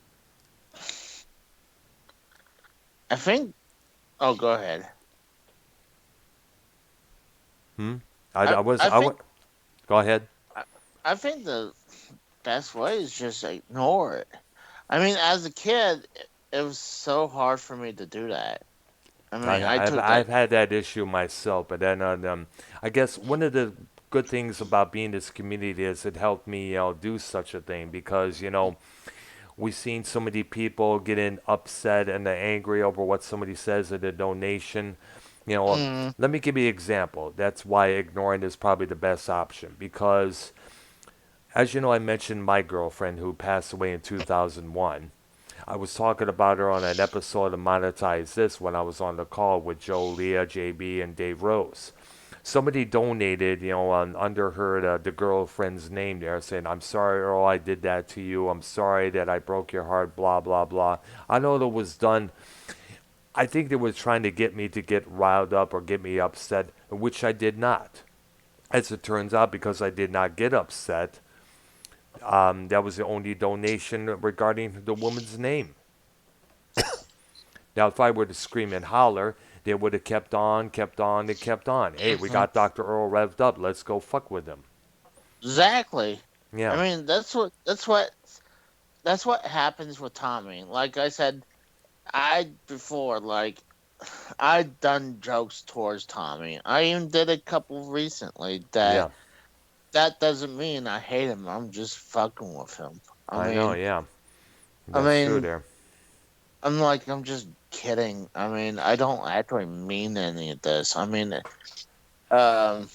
I think. Oh, go ahead. Hmm. I I I think went. Go ahead. I, I think the best way is just ignore it. I mean, as a kid, it was so hard for me to do that. I mean, I took I've that. had that issue myself, but then I guess one of the good things about being in this community is it helped me do such a thing because we've seen so many people getting upset and angry over what somebody says at a donation. Mm, Let me give you an example. That's why ignoring is probably the best option because, as you know, I mentioned my girlfriend who passed away in 2001. I was talking about her on an episode of Monetize This when I was on the call with Joe, Leah, JB, and Dave Rose. Somebody donated, under her the girlfriend's name there, saying, "I'm sorry, Earl, I did that to you. I'm sorry that I broke your heart." Blah blah blah. I know that was done. I think they were trying to get me to get riled up or get me upset, which I did not. As it turns out, because I did not get upset, that was the only donation regarding the woman's name. Now, if I were to scream and holler, they would have kept on, and kept on. Hey, we mhm. got Dr. Earl revved up. Let's go fuck with him. Exactly. I Yeah, mean, that's what happens with Tommy. Like I said, I before I done jokes towards Tommy. I even did a couple recently. yeah, That doesn't mean I hate him. I'm just fucking with him. I I know, mean, yeah. I That's true mean, there. I'm just kidding. I mean, I don't actually mean any of this. I mean, um,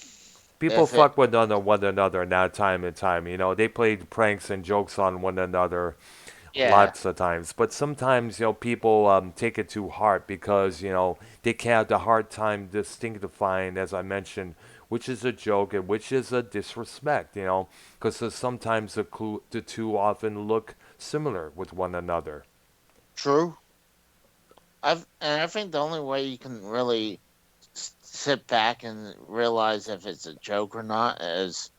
People if it, fuck with one another now time and time. They played pranks and jokes on one another Yeah, lots of times. But sometimes, people take it to heart because, they can have a hard time distinctifying, as I mentioned, which is a joke and which is a disrespect, because sometimes the two often look similar with one another. true. I think the only way you can really sit back and realize if it's a joke or not is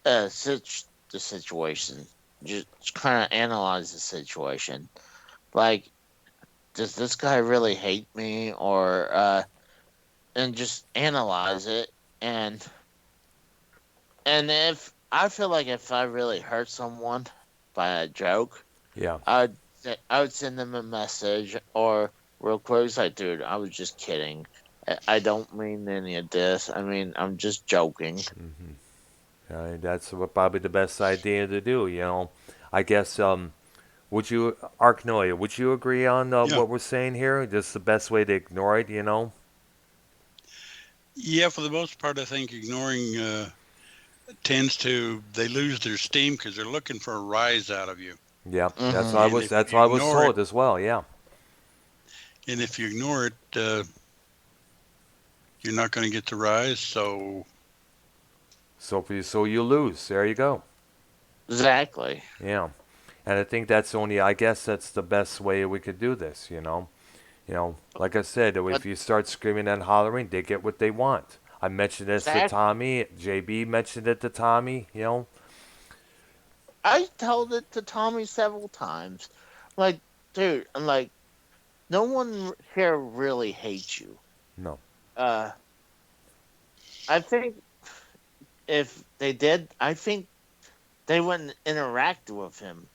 the situation. Just kind of analyze the situation. Like, does this guy really hate me, or and just analyze it. And if I feel like if I really hurt someone by a joke, Yeah. I would send them a message or real quick, it's like, dude, I was just kidding. I don't mean any of this. I mean, I'm just joking. hmm that's probably the best idea to do, I guess, Arknolia, would you agree on Yeah. what we're saying here? Just the best way to ignore it? Yeah, for the most part, I think ignoring tends to, they lose their steam because they're looking for a rise out of you. Yeah, that's what I Mm-hmm. And was. if That's what you I was ignore it, told as well. Yeah. and if you ignore it, you're not going to get the rise. So, So you lose. There you go. Exactly. Yeah, and I think that's only. I guess that's the best way we could do this. Like I said, But if you start screaming and hollering, they get what they want. I mentioned this to Zach, Tommy. JB mentioned it to Tommy. I told it to Tommy several times. Like, dude, I'm like, no one here really hates you. No. Uh, I think if they did, I think they wouldn't interact with him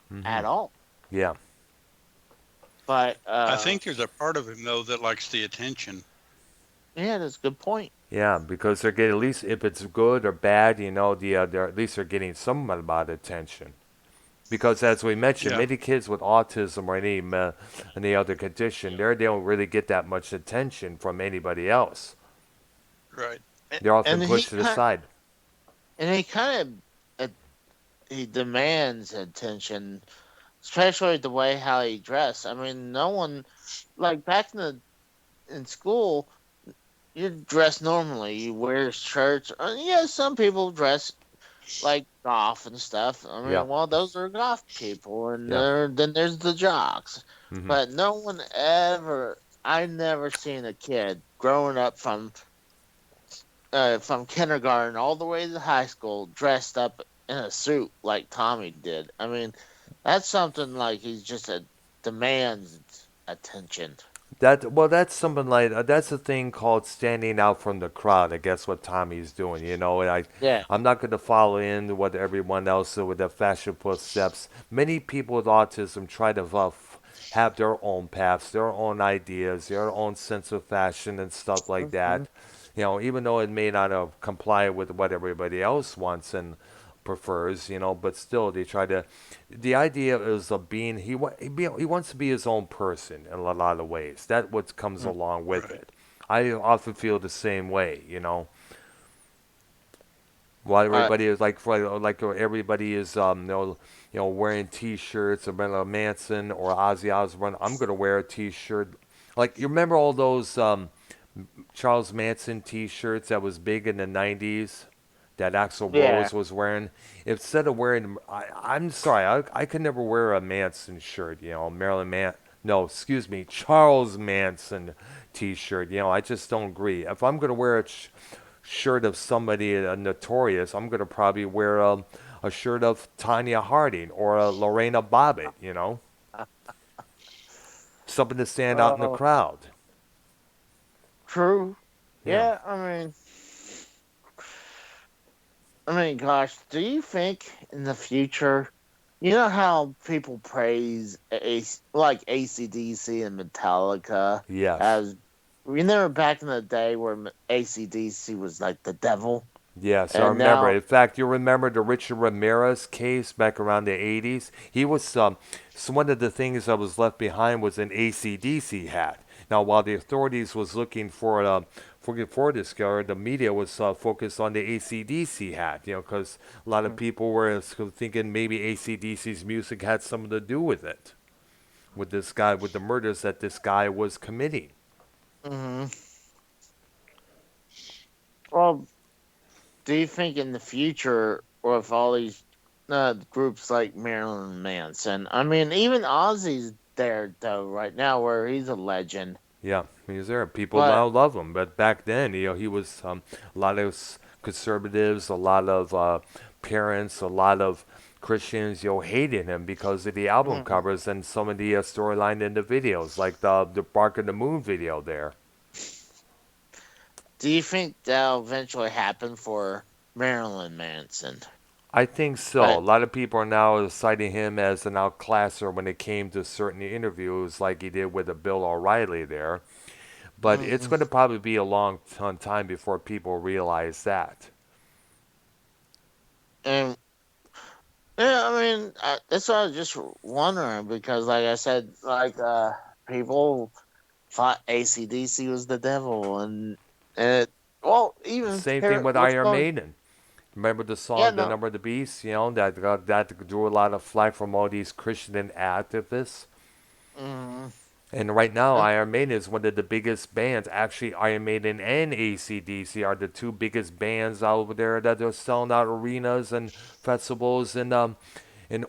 hmm at all. Yeah. But I think there's a part of him, though, that likes the attention. yeah, that's a good point. Yeah, because they're getting, at least if it's good or bad, they're at least they're getting some amount of attention. Because as we mentioned, Yeah, many kids with autism or any other condition, they don't really get that much attention from anybody else. right. They're often And he pushed to the kind side. and he kind of he demands attention, especially the way how he dressed. I mean, no one like back in school. You dress normally. You wear shirts. Yeah, some people dress like goth and stuff. I Yeah, mean, well, those are goth people, and yeah. then there's the jocks. hmm But no one ever. I never seen a kid growing up from kindergarten all the way to high school dressed up in a suit like Tommy did. I mean, that's something like he's just a demands attention. That's something like that's a thing called standing out from the crowd. I guess what Tommy's doing, and Yeah. I'm not going to follow in what everyone else with their fashionable steps. Many people with autism try to have their own paths, their own ideas, their own sense of fashion and stuff like Hmm. that. Even though it may not comply with what everybody else wants and prefers, but still they try to. The idea is of being he wants to be his own person in a lot of ways. That what comes along with Right. it. I often feel the same way. While Uh, everybody is like everybody is wearing T-shirts of Marilyn Manson or Ozzy Osbourne. I'm gonna wear a T-shirt. Like you remember all those Charles Manson T-shirts that was big in the '90s that Axl yeah. Rose was wearing. Instead of wearing, I'm sorry, I could never wear a Manson shirt. Marilyn Man. No, excuse me, Charles Manson T-shirt. I just don't agree. If I'm gonna wear a shirt of somebody notorious, I'm gonna probably wear a shirt of Tanya Harding or a Lorena Bobbitt. Something to stand out in the Oh, crowd. true. Yeah. Yeah, I mean, gosh, do you think in the future, you know how people praise like AC/DC and Metallica Yes. as, you remember back in the day where AC/DC was like the devil, Yes, I and remember. now, In fact, you remember the Richard Ramirez case back around the 80s? He was, so one of the things that was left behind was an ACDC hat Now, while the authorities was looking for this killer, the media was focused on the ACDC hat, because a lot of people were thinking maybe ACDC's music had something to do with it, with this guy, with the murders that this guy was committing. Hmm. Well, do you think in the future, with all these groups like Marilyn Manson, I mean, even Ozzy's there though right now, where he's a legend. Yeah, he's there. People But now love him, but back then, he was a lot of conservatives, a lot of parents, a lot of Christians, hated him because of the album mm, covers and some of the storyline in the videos, like the Bark of the Moon video there. do you think that'll eventually happen for Marilyn Manson? I think so. A But lot of people are now citing him as an outclasser when it came to certain interviews, like he did with the Bill O'Reilly there. But it's mm, going to probably be a long time before people realize that. and yeah, I mean, that's what I was just wondering because, like I said, people thought ACDC was the devil, and well, even Same thing with what's Iron going, Maiden. Remember the yeah, song "The no, Number of the Beast"? That drew a lot of flack from all these Christian activists. mm, And right now, and Iron Maiden is one of the biggest bands. Actually, Iron Maiden and AC/DC are the two biggest bands out there that are selling out arenas and festivals in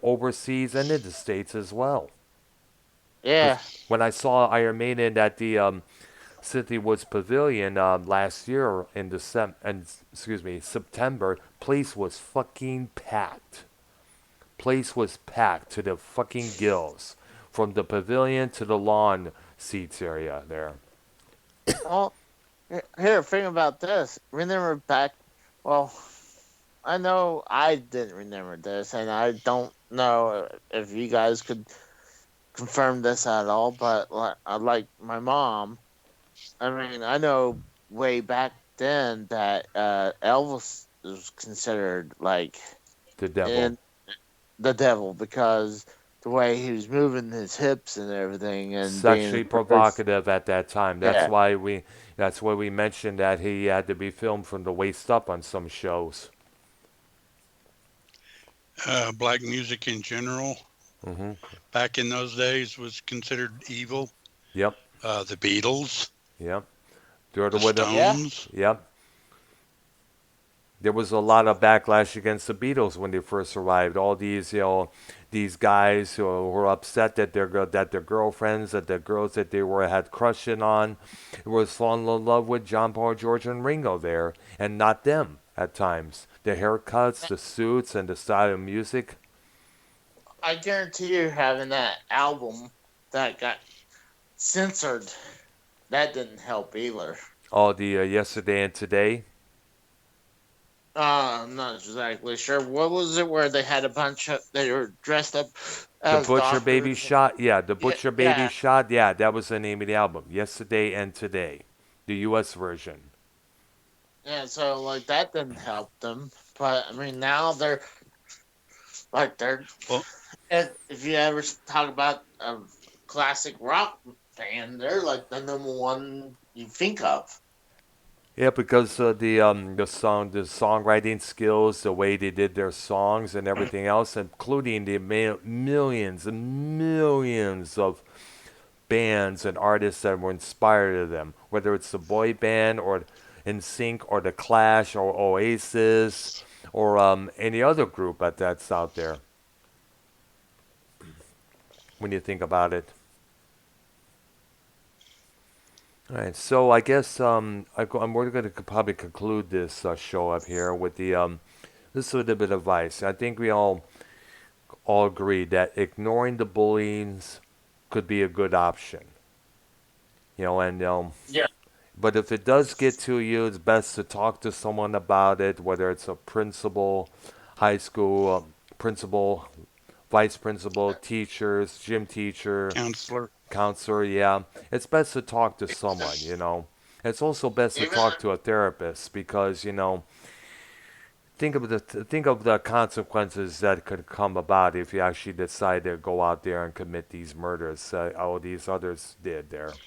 overseas and in the states as well. Because yeah, when I saw Iron Maiden at the City Woods Pavilion last year in December, and excuse me, September, place was fucking packed. Place was packed to the fucking gills, from the pavilion to the lawn seats area there. well, here, think about this. Remember back, well, I know I didn't remember this, and I don't know if you guys could confirm this at all, but like my mom, I mean, I know way back then that Elvis was considered like The devil. in the devil because the way he was moving his hips and everything and being Sexually very, provocative at that time. yeah. That's why we mentioned that he had to be filmed from the waist up on some shows. Black music in general, Hmm. back in those days, was considered evil. Yep. The Beatles, Yep. There the with the, Yeah. Stones. yep. There was a lot of backlash against the Beatles when they first arrived. All these, these guys who were upset that their girlfriends, that the girls that they were had crushing on, was falling in love with John Paul, George, and Ringo there, and not them at times. The haircuts, the suits, and the style of music. I guarantee you having that album that got censored, that didn't help either. All the yesterday and today. I'm not exactly sure. What was it where they had a bunch of they were dressed up The as Butcher Baby doctors? Shot, yeah, the Yeah, Butcher Baby yeah, Shot, yeah, that was the name of the album. Yesterday and Today, the U.S. version. yeah. So like that didn't help them. But I mean now they're Well, and if you ever talk about a classic rock band, they're like the number one you think of. Yeah, because the songwriting skills, the way they did their songs and everything else, including the millions and millions of bands and artists that were inspired of them, whether it's the boy band or NSYNC or the Clash or Oasis or any other group that's out there. When you think about it. All right, so I guess we're going to probably conclude this show up here with the this is a little bit of advice. I think we all agree that ignoring the bullying could be a good option. And Yeah. but if it does get to you, it's best to talk to someone about it, whether it's a principal, high school principal, vice principal, teachers, gym teacher, counselor. counselor. Yeah, it's best to talk to someone. It's also best to Even talk to a therapist because think of the consequences that could come about if you actually decide to go out there and commit these murders. All these others did there.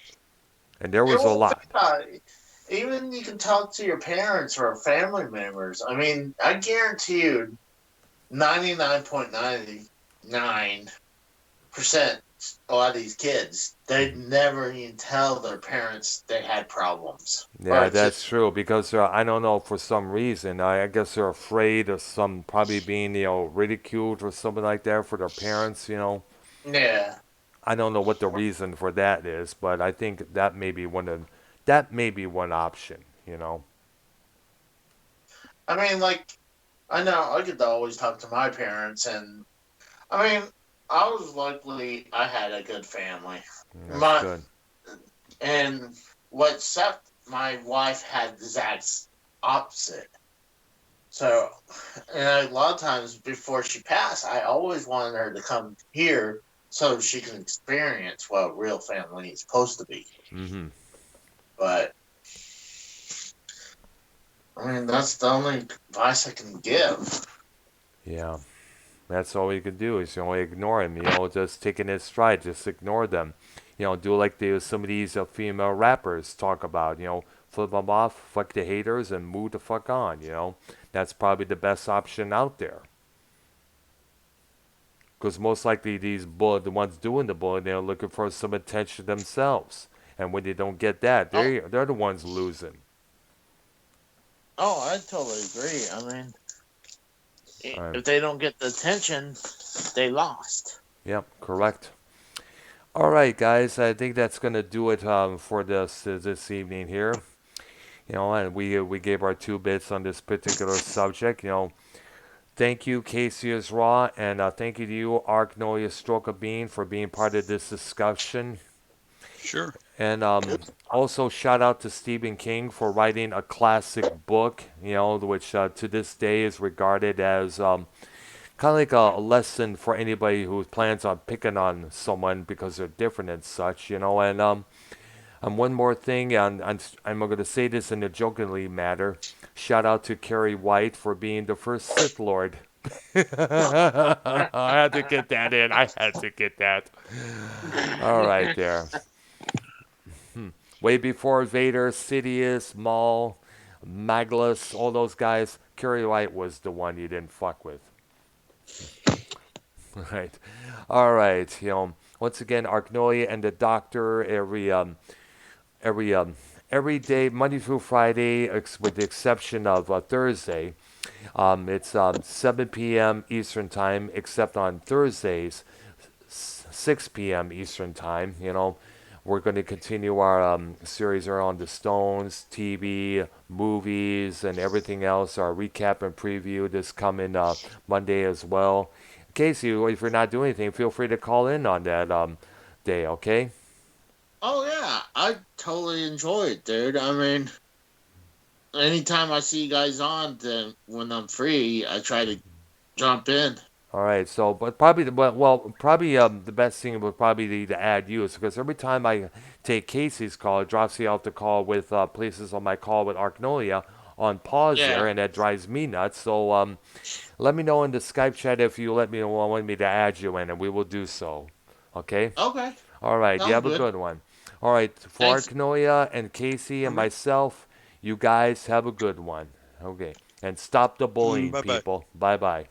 And there It was a won't lot. think about it. Even you can talk to your parents or family members. I mean, I guarantee you, 99.99% a lot of these kids, they'd never even tell their parents they had problems. Or Yeah, it's that's just, true because I don't know for some reason I guess they're afraid of some probably being ridiculed or something like that for their parents. yeah. I don't know what the reason for that is, but I think that may be one option. I mean, like, I know I could always talk to my parents, and I mean, I was luckily I had a good family. That's My good. and what sucked, my wife had the exact opposite. So, and a lot of times before she passed, I always wanted her to come here so she can experience what real family is supposed to be. Hmm. But I mean, that's the only advice I can give. Yeah, that's all you can do is ignore him. Just take it in stride. Just ignore them. Do like some of these female rappers talk about. Flip them off, fuck the haters, and move the fuck on. That's probably the best option out there. Because most likely the ones doing the bullying, they're looking for some attention themselves. And when they don't get that, Oh, they're the ones losing. oh, I totally agree. I mean, Um, if they don't get the attention, they lost. yep, correct. All right, guys, I think that's gonna do it for this evening here. And we gave our 2 bits on this particular subject. Thank you, Casey is Raw, and thank you to you, Arknolia Strokelbean, for being part of this discussion. Sure. And also shout out to Stephen King for writing a classic book, which to this day is regarded as kind of like a lesson for anybody who plans on picking on someone because they're different and such. And one more thing, and I'm going to say this in a jokingly matter. Shout out to Carrie White for being the first Sith Lord. I had to get that in. I had to get that. All right, there. Way before Vader, Sidious, Maul, Maglus, all those guys, Carrie White was the one you didn't fuck with. Right. All right. Once again, Arknolia and the Doctor every every day, Monday through Friday, with the exception of Thursday. It's 7 p.m. Eastern time, except on Thursdays, 6 p.m. Eastern time. We're going to continue our series around the Stones, TV, movies, and everything else. Our recap and preview this coming Monday as well. Casey, if you're not doing anything, feel free to call in on that day, okay? Oh yeah, I totally enjoy it, dude. I mean, anytime I see you guys on, then when I'm free, I try to jump in. All right, so but probably probably the best thing would probably be to add you is because every time I take Casey's call, it drops you off the call with places on my call with Arknolia on pause there, Yeah. and that drives me nuts. So let me know in the Skype chat if you want me to add you in, and we will do so. Okay. Okay. All right. You Sounds have a good. good one. All right. For Thanks. Arknolia and Casey and Okay. myself, you guys have a good one. Okay. And stop the bullying, Bye bye. people. Bye bye.